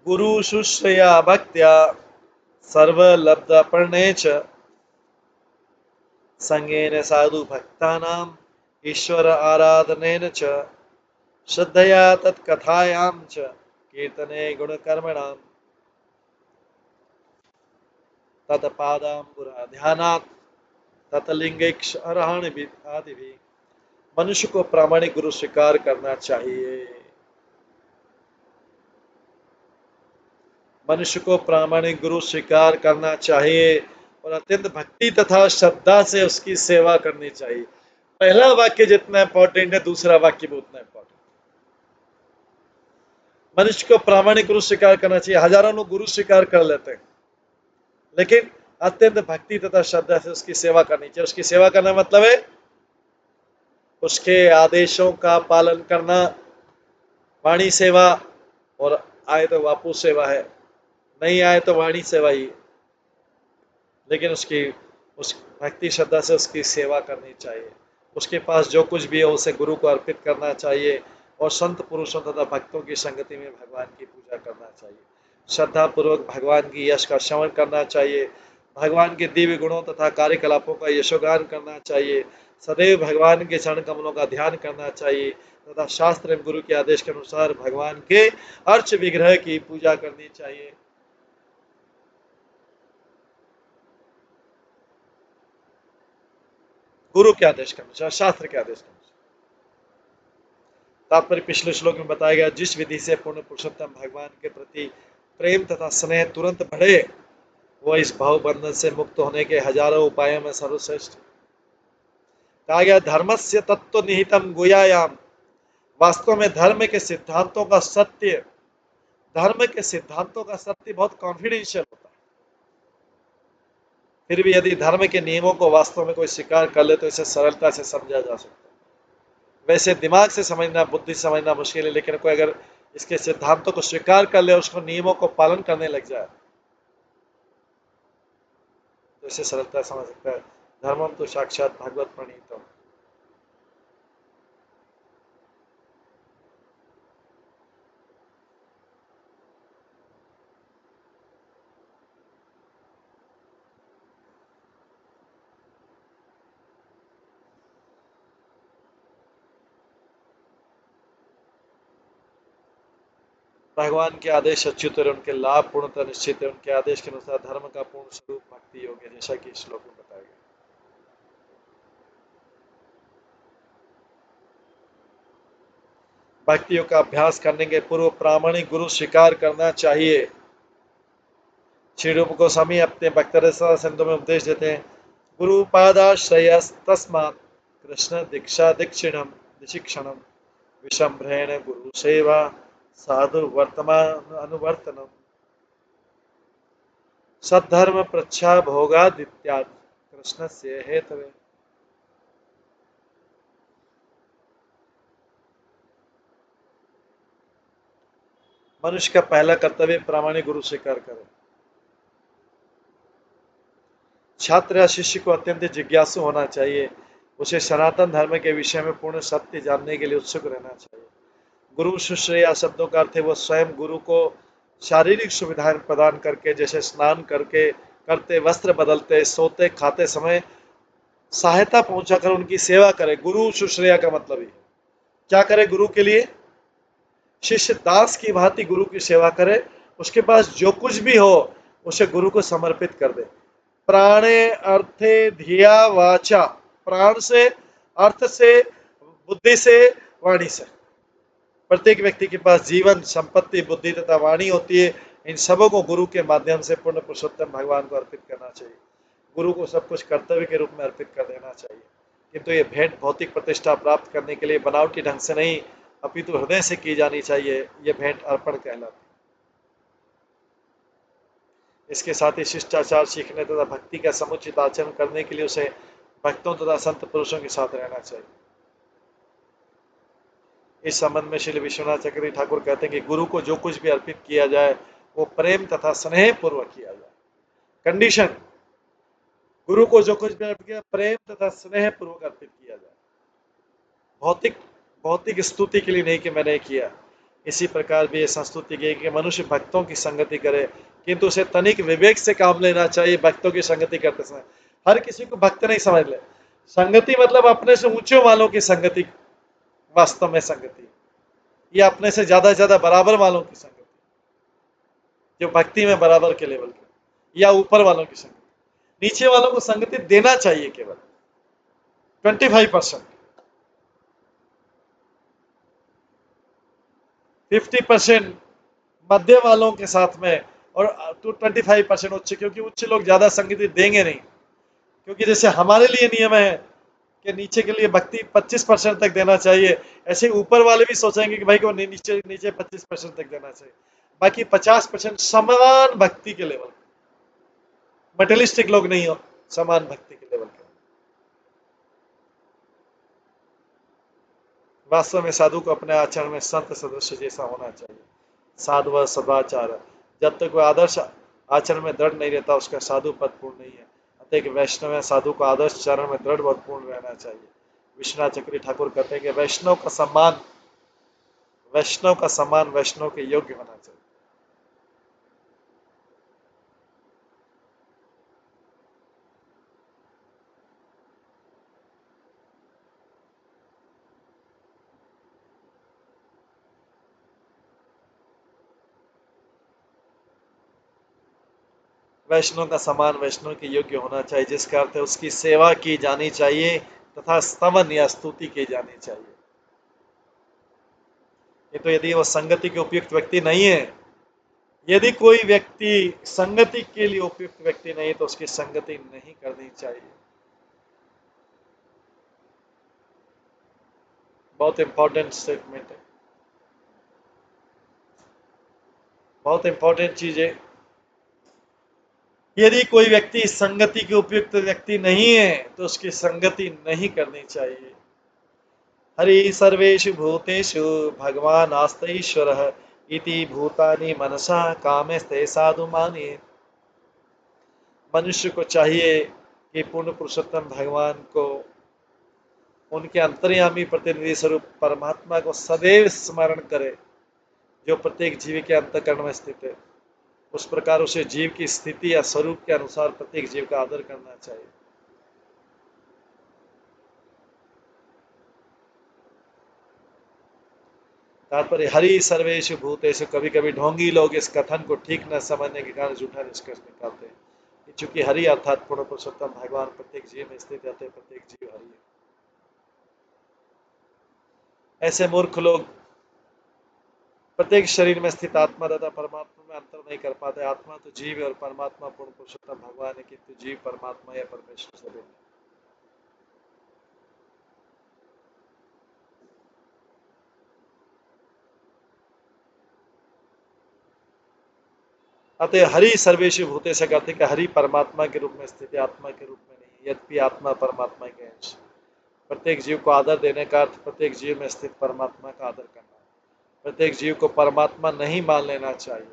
गुरु शुश्रया भक्त्या सर्वलब्धपर्णे च संगेन साधु भक्तानाम ईश्वर आराधनेन च श्रद्धया तत्कथायां च कीर्तने गुणकर्मणाम तत्पादाम्बुरा ध्यानात् तत्लिंगैक्ष अरहण आदि भी मनुष्य को प्रामाणिक गुरु स्वीकार करना चाहिए। मनुष्य को प्रामाणिक गुरु स्वीकार करना चाहिए और अत्यंत भक्ति तथा श्रद्धा से उसकी सेवा करनी चाहिए। पहला वाक्य जितना इंपॉर्टेंट है दूसरा वाक्य भी उतना इंपॉर्टेंट। मनुष्य को प्रामाणिक गुरु स्वीकार करना चाहिए। हजारों लोग गुरु स्वीकार कर लेते हैं लेकिन अत्यंत भक्ति तथा श्रद्धा से उसकी सेवा करनी चाहिए। उसकी सेवा करना मतलब है उसके आदेशों का पालन करना, वाणी सेवा, और आए तो वापू सेवा है, नहीं आए तो वाणी सेवा ही, लेकिन उसकी उस भक्ति श्रद्धा से उसकी सेवा करनी चाहिए। उसके पास जो कुछ भी है उसे गुरु को अर्पित करना चाहिए और संत पुरुषों तथा भक्तों की संगति में भगवान की पूजा करना चाहिए। श्रद्धा पूर्वक भगवान की यश का श्रवण करना चाहिए, भगवान के दिव्य गुणों तथा कार्यकलापों का यशोगान करना चाहिए, सदैव भगवान के चरण कमलों का ध्यान करना चाहिए तथा शास्त्र एवं गुरु के आदेश के अनुसार भगवान के अर्च विग्रह की पूजा करनी चाहिए। गुरु के आदेश के अनुसार, शास्त्र के आदेश के अनुसार। तात्पर्य पिछले श्लोक में बताया गया, जिस विधि से पूर्ण पुरुषोत्तम भगवान के प्रति प्रेम तथा स्नेह तुरंत बढ़े वह इस भाव बंधन से मुक्त होने के हजारों उपायों में सर्वश्रेष्ठ। कहा गया धर्मस्य तत्व निहितम गुह्यायाम, वास्तव में धर्म के सिद्धांतों का सत्य बहुत कॉन्फिडेंशियल होता है। फिर भी यदि धर्म के नियमों को वास्तव में कोई स्वीकार कर ले तो इसे सरलता से समझा जा सकता है। वैसे दिमाग से समझना, बुद्धि से समझना मुश्किल है, लेकिन कोई अगर इसके सिद्धांतों को स्वीकार कर ले, उसको नियमों को पालन करने लग जाए तो इसे सरलता से समझ सकता है। धर्मम तो साक्षात भगवत प्रणीतम। भगवान के आदेश अच्युत और उनके लाभ पूर्णतः निश्चित है। उनके आदेश के अनुसार धर्म का पूर्ण स्वरूप भक्ति योग है, जैसा कि श्लोक में बताया गया। भक्ति योग का अभ्यास करने के पूर्व प्रामाणिक गुरु स्वीकार करना चाहिए। श्री रूप गोस्वामी अपने भक्तरसा सिंधु में उपदेश देते हैं, गुरु पादाश्रय तस्मात् कृष्ण दीक्षा दीक्षिणम दिशिक्षणम विषम्भ्रेण गुरु सेवा साधु वर्तमान अनुवर्तनम सद्धर्म प्रच्छा भोगादित्याद कृष्ण से हेतवे। मनुष्य का पहला कर्तव्य प्रामाणिक गुरु स्वीकार करें। छात्र या शिष्य को अत्यंत जिज्ञासु होना चाहिए। उसे सनातन धर्म के विषय में पूर्ण सत्य जानने के लिए उत्सुक रहना चाहिए। गुरु शुश्रूषा शब्दों का अर्थ है वो स्वयं गुरु को शारीरिक सुविधाएं प्रदान करके, जैसे स्नान करते, वस्त्र बदलते, सोते, खाते समय सहायता पहुंचाकर उनकी सेवा करे। गुरु शुश्रूषा का मतलब ही क्या करे? गुरु के लिए शिष्य दास की भांति गुरु की सेवा करे। उसके पास जो कुछ भी हो उसे गुरु को समर्पित कर दे। प्राणे अर्थे धिया वाचा, प्राण से, अर्थ से, बुद्धि से, वाणी से। प्रत्येक व्यक्ति के पास जीवन, संपत्ति, बुद्धि तथा वाणी होती है। इन सबों को गुरु के माध्यम से पूर्ण पुरुषोत्तम भगवान को अर्पित करना चाहिए। गुरु को सब कुछ कर्तव्य के रूप में अर्पित कर देना चाहिए, किंतु ये भेंट भौतिक प्रतिष्ठा प्राप्त करने के लिए बनावटी ढंग से नहीं अपितु हृदय से की जानी चाहिए। ये भेंट अर्पण कहलाती है। इसके साथ ही शिष्टाचार सीखने तथा भक्ति का समुचित आचरण करने के लिए उसे भक्तों तथा संत पुरुषों के साथ रहना चाहिए। इस संबंध में श्री विश्वनाथ चक्रवर्ती ठाकुर कहते हैं कि गुरु को जो कुछ भी अर्पित किया जाए वो प्रेम तथा स्नेह पूर्वक किया जाए। कंडीशन, गुरु को जो कुछ भी अर्पित किया प्रेम तथा स्नेह पूर्वक अर्पित किया जाए। भौतिक भौतिक स्तुति के लिए नहीं कि मैंने किया। इसी प्रकार भी ये संस्तुति की कि मनुष्य भक्तों की संगति करे, किंतु उसे तनिक विवेक से काम लेना चाहिए। भक्तों की संगति करते समय हर किसी को भक्त नहीं समझ ले। संगति मतलब अपने से ऊंचे वालों की संगति, वास्तव में संगति, या अपने से ज्यादा बराबर वालों की संगति, जो भक्ति में बराबर के लेवल के, या ऊपर वालों की संगति। नीचे वालों को संगति देना चाहिए केवल 25%, 50% मध्य वालों के साथ में, और 25% उच्च, क्योंकि उच्च लोग ज्यादा संगति देंगे नहीं। क्योंकि जैसे हमारे लिए नियम है कि नीचे के लिए भक्ति 25% तक देना चाहिए, ऐसे ऊपर वाले भी सोचेंगे कि भाई को नीचे 25% तक देना चाहिए। बाकी 50% समान भक्ति के लेवल, मटेरियलिस्टिक लोग नहीं हो, समान भक्ति के लेवल के। वास्तव में साधु को अपने आचरण में संत सदस्य जैसा होना चाहिए। साधु व सदाचार, जब तक वह आदर्श आचरण में दृढ़ नहीं रहता उसका साधु पद पूर्ण नहीं है। अतः एक वैष्णव में साधु को आदर्श चरण में दृढ़ व पूर्ण रहना चाहिए। विश्वनाथ चक्रवर्ती ठाकुर कहते हैं कि वैष्णव का सम्मान वैष्णव के योग्य होना चाहिए। वैष्णव का सम्मान वैष्णव के योग्य होना चाहिए, जिसका अर्थ है उसकी सेवा की जानी चाहिए तथा स्तवन या स्तुति की जानी चाहिए। ये तो यदि वो संगति के उपयुक्त व्यक्ति नहीं है, यदि कोई व्यक्ति संगति के लिए उपयुक्त व्यक्ति नहीं तो उसकी संगति नहीं करनी चाहिए। बहुत इंपॉर्टेंट स्टेटमेंट है, बहुत इंपॉर्टेंट चीज है। यदि कोई व्यक्ति संगति के उपयुक्त व्यक्ति नहीं है तो उसकी संगति नहीं करनी चाहिए। हरि सर्वेषु भूतेषु भगवान आस्ते ईश्वरः इति भूतानि मनसा कामस्ते साधु मानिए। मनुष्य को चाहिए कि पूर्ण पुरुषोत्तम भगवान को, उनके अंतर्यामी प्रतिनिधि स्वरूप परमात्मा को सदैव स्मरण करे, जो प्रत्येक जीव के अंतःकरण में स्थित है। उस प्रकार उसे जीव की स्थिति या स्वरूप के अनुसार प्रत्येक जीव का आदर करना चाहिए। तात्पर्य हरि सर्वेषु भूतेषु, कभी कभी ढोंगी लोग इस कथन को ठीक न समझने के कारण झूठा निष्कर्ष निकालते हैं। चूंकि हरि अर्थात पूर्ण पुरुषोत्तम भगवान प्रत्येक जीव में स्थित रहते, प्रत्येक जीव हरि है। ऐसे मूर्ख लोग प्रत्येक शरीर में स्थित आत्मा तथा परमात्मा में अंतर नहीं कर पाते। आत्मा तो जीव है और परमात्मा पूर्ण पुरुषोत्तम भगवान है, किंतु जीव परमात्मा या परमेश्वर से भिन्न है। अतः हरि सर्वेषु भूतेषु कहते हैं कि हरि परमात्मा के रूप में स्थित है, आत्मा के रूप में नहीं। यद्यपि आत्मा परमात्मा के अंश। प्रत्येक जीव को आदर देने का अर्थ प्रत्येक जीव में स्थित परमात्मा का आदर करना। प्रत्येक जीव को परमात्मा नहीं मान लेना चाहिए।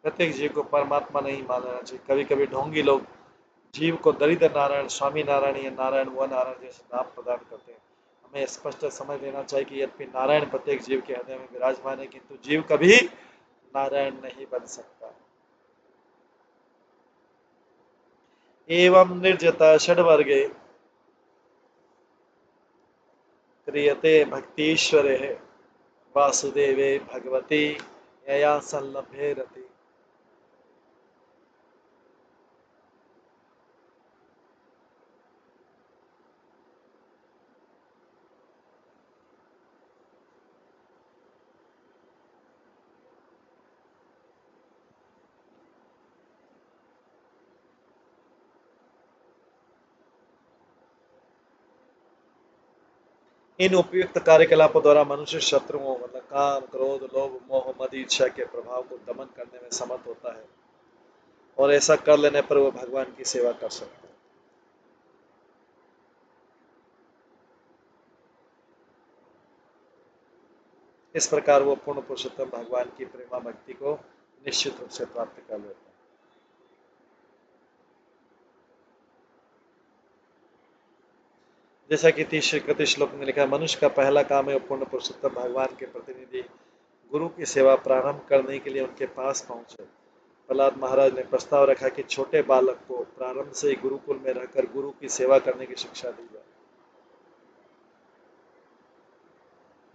प्रत्येक जीव को परमात्मा नहीं मान लेना चाहिए। कभी कभी ढोंगी लोग जीव को दरिद्र नारायण, स्वामी नारायण या नारायण व नारायण जैसे नाम प्रदान करते हैं। हमें स्पष्ट समझ लेना चाहिए कि यद्यपि नारायण प्रत्येक जीव के हृदय में विराजमान है, किंतु जीव कभी नारायण नहीं बन सकता। एवं निर्जता षड्वर्गे क्रियते भक्तीश्वरे वासुदेवे भगवती यया संलभ्ये रति। इन उपयुक्त कार्यकलापों द्वारा मनुष्य शत्रुओं मतलब काम, क्रोध, लोभ, मोह, मद, इच्छा के प्रभाव को दमन करने में समर्थ होता है और ऐसा कर लेने पर वह भगवान की सेवा कर सकता है। इस प्रकार वो पूर्ण पुरुषोत्तम भगवान की प्रेमा भक्ति को निश्चित रूप से प्राप्त कर लेता है। जैसा कि 30 श्लोक में लिखा है, मनुष्य का पहला काम है पूर्ण पुरुषोत्तम भगवान के प्रतिनिधि गुरु की सेवा प्रारंभ करने के लिए उनके पास पहुंचे। प्रहलाद महाराज ने प्रस्ताव रखा कि छोटे बालक को प्रारंभ से ही गुरुकुल में रहकर गुरु की सेवा करने की शिक्षा दी जाए।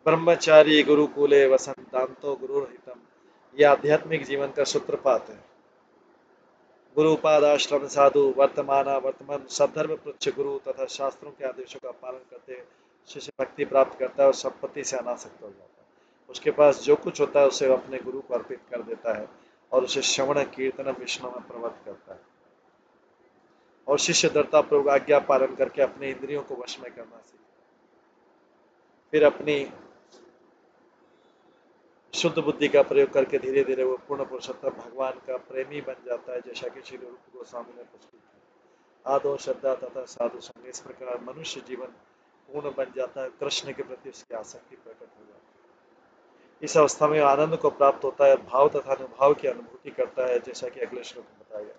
ब्रह्मचारी गुरुकुले वसंतांतो गुरुरहितम, यह आध्यात्मिक जीवन का सूत्रपात है। गुरुपाद आश्रम साधु वर्तमान सद्धर्म पृच्छ गुरु तथा शास्त्रों के आदेशों का पालन करते शिष्य भक्ति प्राप्त करता है और संपत्ति से अनासक्त हो जाता है। उसके पास जो कुछ होता है उसे अपने गुरु को अर्पित कर देता है और उसे श्रवण कीर्तन विष्णु में प्रवृत्त करता है और शिष्य दृढ़ता पूर्वक आज्ञा पालन करके अपने इंद्रियों को वश में करना सीखता है। फिर अपनी शुद्ध बुद्धि का प्रयोग करके धीरे धीरे वो पूर्ण पुरुषोत्तम भगवान का प्रेमी बन जाता है, जैसा कि श्री रूप गोस्वामी ने प्रस्तुत किया। आदो श्रद्धा तथा साधु संग, इस प्रकार मनुष्य जीवन पूर्ण बन जाता है, कृष्ण के प्रति उसकी आसक्ति प्रकट हो जाती है। इस अवस्था में आनंद को प्राप्त होता है, भाव तथा अनुभाव की अनुभूति करता है, जैसा कि अगले श्लोक में बताया गया।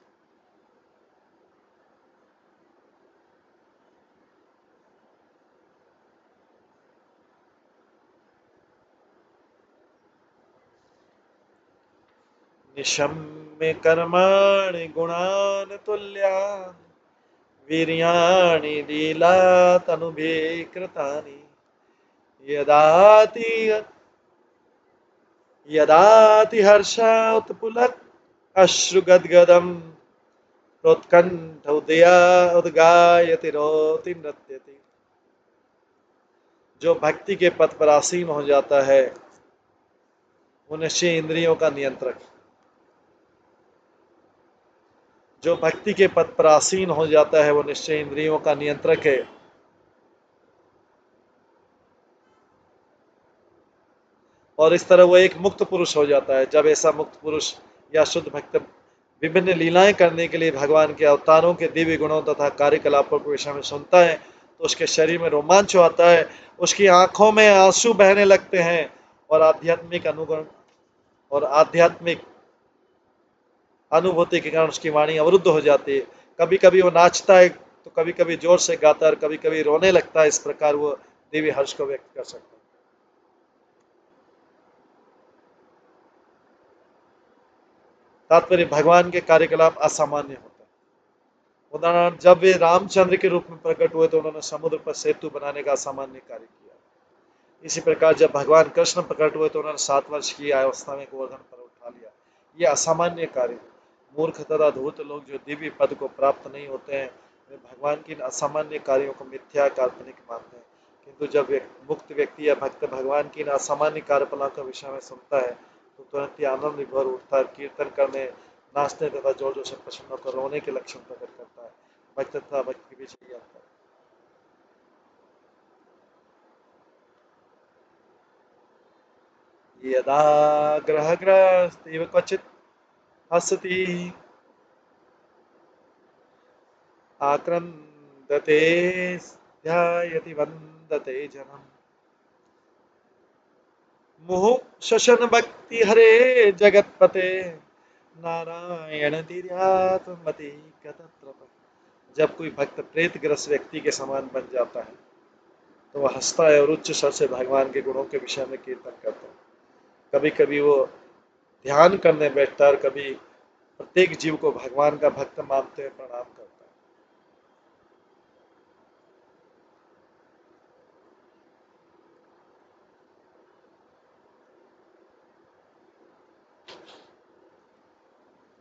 निशम्य कर्माणि गुणान् तुल्यान् वीर्याणि लीलातनुभिः कृतानि यदाति यदाति हर्षोत्पुलक अश्रुगद्गदम् प्रोत्कण्ठ उद्गायति रोति नृत्यति। जो भक्ति के पथ पर आसीन हो जाता है वो निश्चय इंद्रियों का नियंत्रक। जो भक्ति के पथ पर आसीन हो जाता है वो निश्चय इंद्रियों का नियंत्रक है और इस तरह वो एक मुक्त पुरुष हो जाता है। जब ऐसा मुक्त पुरुष या शुद्ध भक्त विभिन्न लीलाएं करने के लिए भगवान के अवतारों के दिव्य गुणों तथा कार्यकलापों के विषय में सुनता है तो उसके शरीर में रोमांच आता है, उसकी आंखों में आंसू बहने लगते हैं और आध्यात्मिक अनुभूति के कारण उसकी वाणी अवरुद्ध हो जाती है। कभी कभी वो नाचता है तो कभी कभी जोर से गाता है और कभी कभी रोने लगता है। इस प्रकार वो दिव्य हर्ष को व्यक्त कर सकता है। तात्पर्य भगवान के कार्यकलाप असामान्य होता है। उदाहरण, जब वे रामचंद्र के रूप में प्रकट हुए तो उन्होंने समुद्र पर सेतु बनाने का असामान्य कार्य किया। इसी प्रकार जब भगवान कृष्ण प्रकट हुए तो उन्होंने 7 वर्ष की अवस्था में गोवर्धन पर उठा लिया। यह असामान्य कार्य। मूर्ख तथा धूर्त लोग जो दिव्य पद को प्राप्त नहीं होते हैं वे भगवान की इन असामान्य कार्यों को मिथ्या काल्पनिक मानते हैं, किंतु जब मुक्त व्यक्ति या भक्त भगवान की इन असामान्य कार्यकलापों के विषय में सुनता है तो तुरंत ही आनंद विभोर उठता है, कीर्तन करने, नाचने तथा जोर जोर से प्रसन्न होकर रोने के लक्षण प्रकट करता है। भक्त तथा भक्त के बीच यही अंतर है। यदा ग्रहग्रस्तीव क्वचित् हसति आक्रन्दते ध्यायति वन्दते जनम् मुहुः शशन भक्ति हरे जगतपते नारायण धीर्यात्मति गतत्रप। जब कोई भक्त प्रेतग्रस्त व्यक्ति के समान बन जाता है तो वह हंसता है और उच्च स्वर से भगवान के गुणों के विषय में कीर्तन करता है। कभी कभी वो ध्यान करने बैठता है और कभी प्रत्येक जीव को भगवान का भक्त मानते हुए प्रणाम करता है।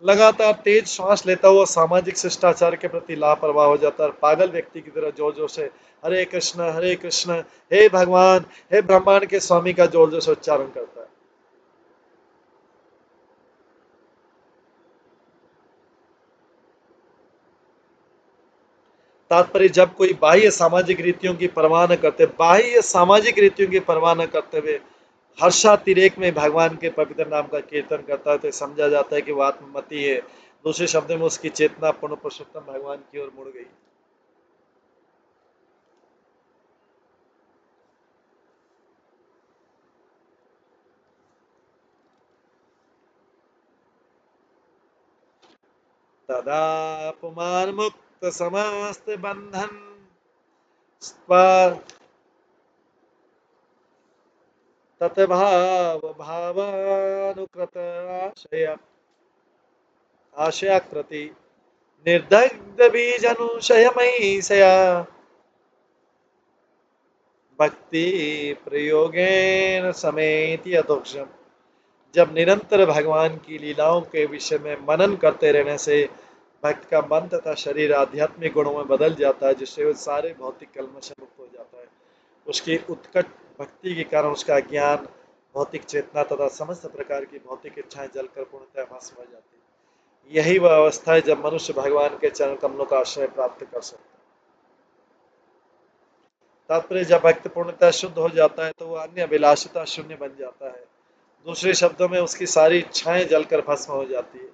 लगातार तेज श्वास लेता हुआ सामाजिक शिष्टाचार के प्रति लापरवाह हो जाता है, पागल व्यक्ति की तरह जोर जोर से हरे कृष्ण हे भगवान हे ब्रह्मांड के स्वामी का जोर जोर से उच्चारण करता है। तात्पर्य जब कोई बाह्य सामाजिक रीतियों की परवाह न करते, बाह्य सामाजिक रीतियों की परवाह न करते हुए हर्षातिरेक में भगवान के पवित्र नाम का कीर्तन करता है तो समझा जाता है कि वो आत्ममति है। दूसरे शब्दों में उसकी चेतना पूर्ण पुरुषोत्तम भगवान की ओर मुड़ गई। तदा पुमान मुक्त समस्त बंधन तत्भाव भावानुकृत आशयाकृति निर्दग्ध बीज अनुशयमयी सया भक्ति प्रयोगेन समेति अधोक्षम। जब निरंतर भगवान की लीलाओं के विषय में मनन करते रहने से भक्त का मन तथा शरीर आध्यात्मिक गुणों में बदल जाता है, जिससे वो सारे भौतिक कलम से मुक्त हो जाता है। उसकी उत्कट भक्ति के कारण उसका ज्ञान, भौतिक चेतना तथा समस्त प्रकार की भौतिक इच्छाएं जलकर पूर्णतः भस्म हो जाती है। यही वह अवस्था है जब मनुष्य भगवान के चरण कमलों का आश्रय प्राप्त कर सकता है। तात्पर्य जब भक्त पूर्णतः शुद्ध हो जाता है तो वह अन्य अभिलाषिता शून्य बन जाता है। दूसरे शब्दों में उसकी सारी इच्छाएं जलकर भस्म हो जाती है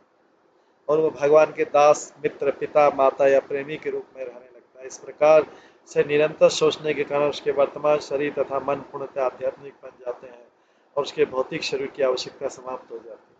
और वह भगवान के दास, मित्र, पिता, माता या प्रेमी के रूप में रहने लगता है। इस प्रकार से निरंतर सोचने के कारण उसके वर्तमान शरीर तथा मन पूर्णतः आध्यात्मिक बन जाते हैं और उसके भौतिक शरीर की आवश्यकता समाप्त हो जाती है।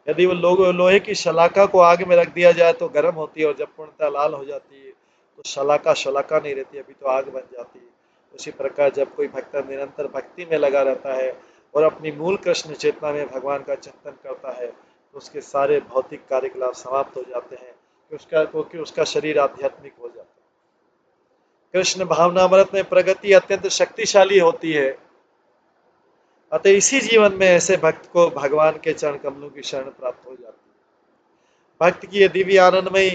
यदि वो लोहे की शलाका को आग में रख दिया जाए तो गर्म होती है और जब पूर्णतः लाल हो जाती है तो शलाका नहीं रहती, अभी तो आग बन जाती है। उसी प्रकार जब कोई भक्त निरंतर भक्ति में लगा रहता है और अपनी मूल कृष्ण चेतना में भगवान का चिंतन करता है तो उसके सारे भौतिक कार्यकलाप समाप्त हो जाते हैं क्योंकि उसका शरीर आध्यात्मिक हो जाता है। कृष्ण भावनामृत में प्रगति अत्यंत शक्तिशाली होती है। अतः इसी जीवन में ऐसे भक्त को भगवान के चरण कमलों की शरण प्राप्त हो जाती है। भक्त की यह दिव्य आनंदमयी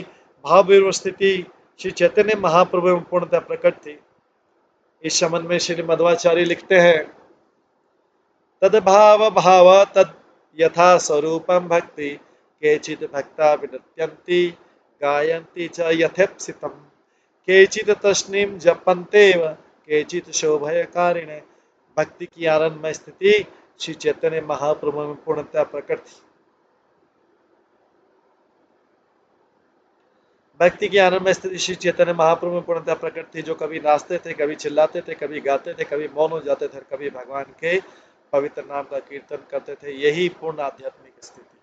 भाव स्थिति श्री चैतन्य महाप्रभु में पूर्णतः प्रकट थी। इस संबंध में श्री मध्वाचार्य लिखते हैं, तद भाव तद यथा स्वरूपम भक्ति केचित भक्ता विनृत्यन्ति गायन्ति च यथेप्सितम केचित तस्नीम जपन्तेव केचित शोभयकारिणे। भक्ति की आनंदमय स्थिति श्री चैतन्य महाप्रभु में पूर्णतः प्रकट थी। भक्ति की आनंदमय स्थिति श्री चैतन्य महाप्रभु में पूर्णतः प्रकट थी, जो कभी नाचते थे, कभी चिल्लाते थे, कभी गाते थे, कभी मौन हो जाते थे, कभी भगवान के पवित्र नाम का कीर्तन करते थे। यही पूर्ण आध्यात्मिक स्थिति,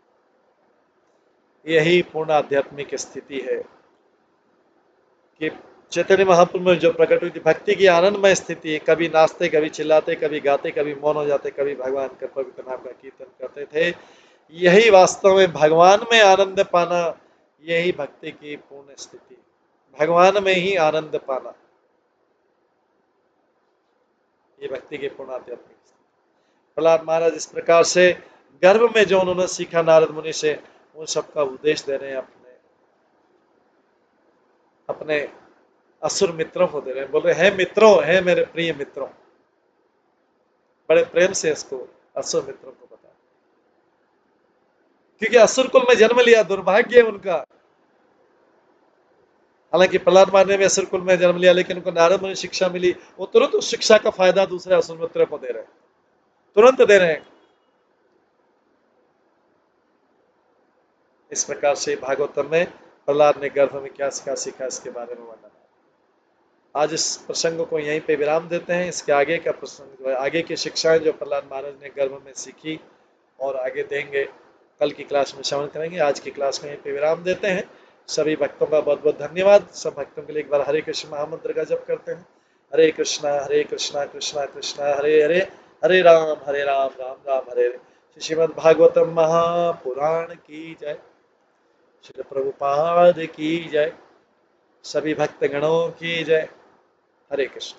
यही पूर्ण आध्यात्मिक स्थिति है कि चैतन्य महाप्रभु में जो प्रकट हुई थी भक्ति की आनंदमय स्थिति। कभी नाचते, कभी चिल्लाते, कभी गाते, कभी मौन हो जाते, कभी भगवान के पवित्र नाम का कीर्तन करते थे। यही वास्तव में भगवान में आनंद पाना, यही भक्ति की पूर्ण स्थिति, भगवान में ही आनंद पाना, ये भक्ति की पूर्ण आध्यात्मिक स्थिति। प्रहलाद महाराज इस प्रकार से गर्भ में जो उन्होंने सीखा नारद मुनि से, उन सबका उपदेश दे रहे हैं अपने असुर मित्रों को दे रहे हैं। बोल रहे हैं मित्रों, है मेरे प्रिय मित्रों, बड़े प्रेम से इसको असुर मित्रों को बता, क्योंकि असुर कुल में जन्म लिया, दुर्भाग्य है उनका। हालांकि प्रहलाद महाराज ने भी असुर कुल में जन्म लिया, लेकिन उनको नारद मुनि शिक्षा मिली, वो तुरंत उस शिक्षा का फायदा दूसरे असुर मित्रों को दे रहे हैं, तुरंत दे रहे हैं। इस प्रकार से भागवतम में प्रहलाद ने गर्भ में क्या सीखा इसके बारे में वर्णन। आज इस प्रसंग को यहीं पे विराम देते हैं। इसके आगे का प्रसंग जो है, आगे की शिक्षाएं जो प्रहलाद महाराज ने गर्भ में सीखी और आगे देंगे, कल की क्लास में श्रवण करेंगे। आज की क्लास में यहीं पे विराम देते हैं। सभी भक्तों का बहुत बहुत धन्यवाद। सब भक्तों के लिए एक बार हरे कृष्ण महामंत्र का जप करते हैं। हरे कृष्णा कृष्णा कृष्णा हरे हरे, हरे राम राम राम हरे हरे। श्रीमद् भागवतम महापुराण की जय, श्री प्रभुपाद की जय, सभी भक्त गणों की जय। हरे कृष्ण।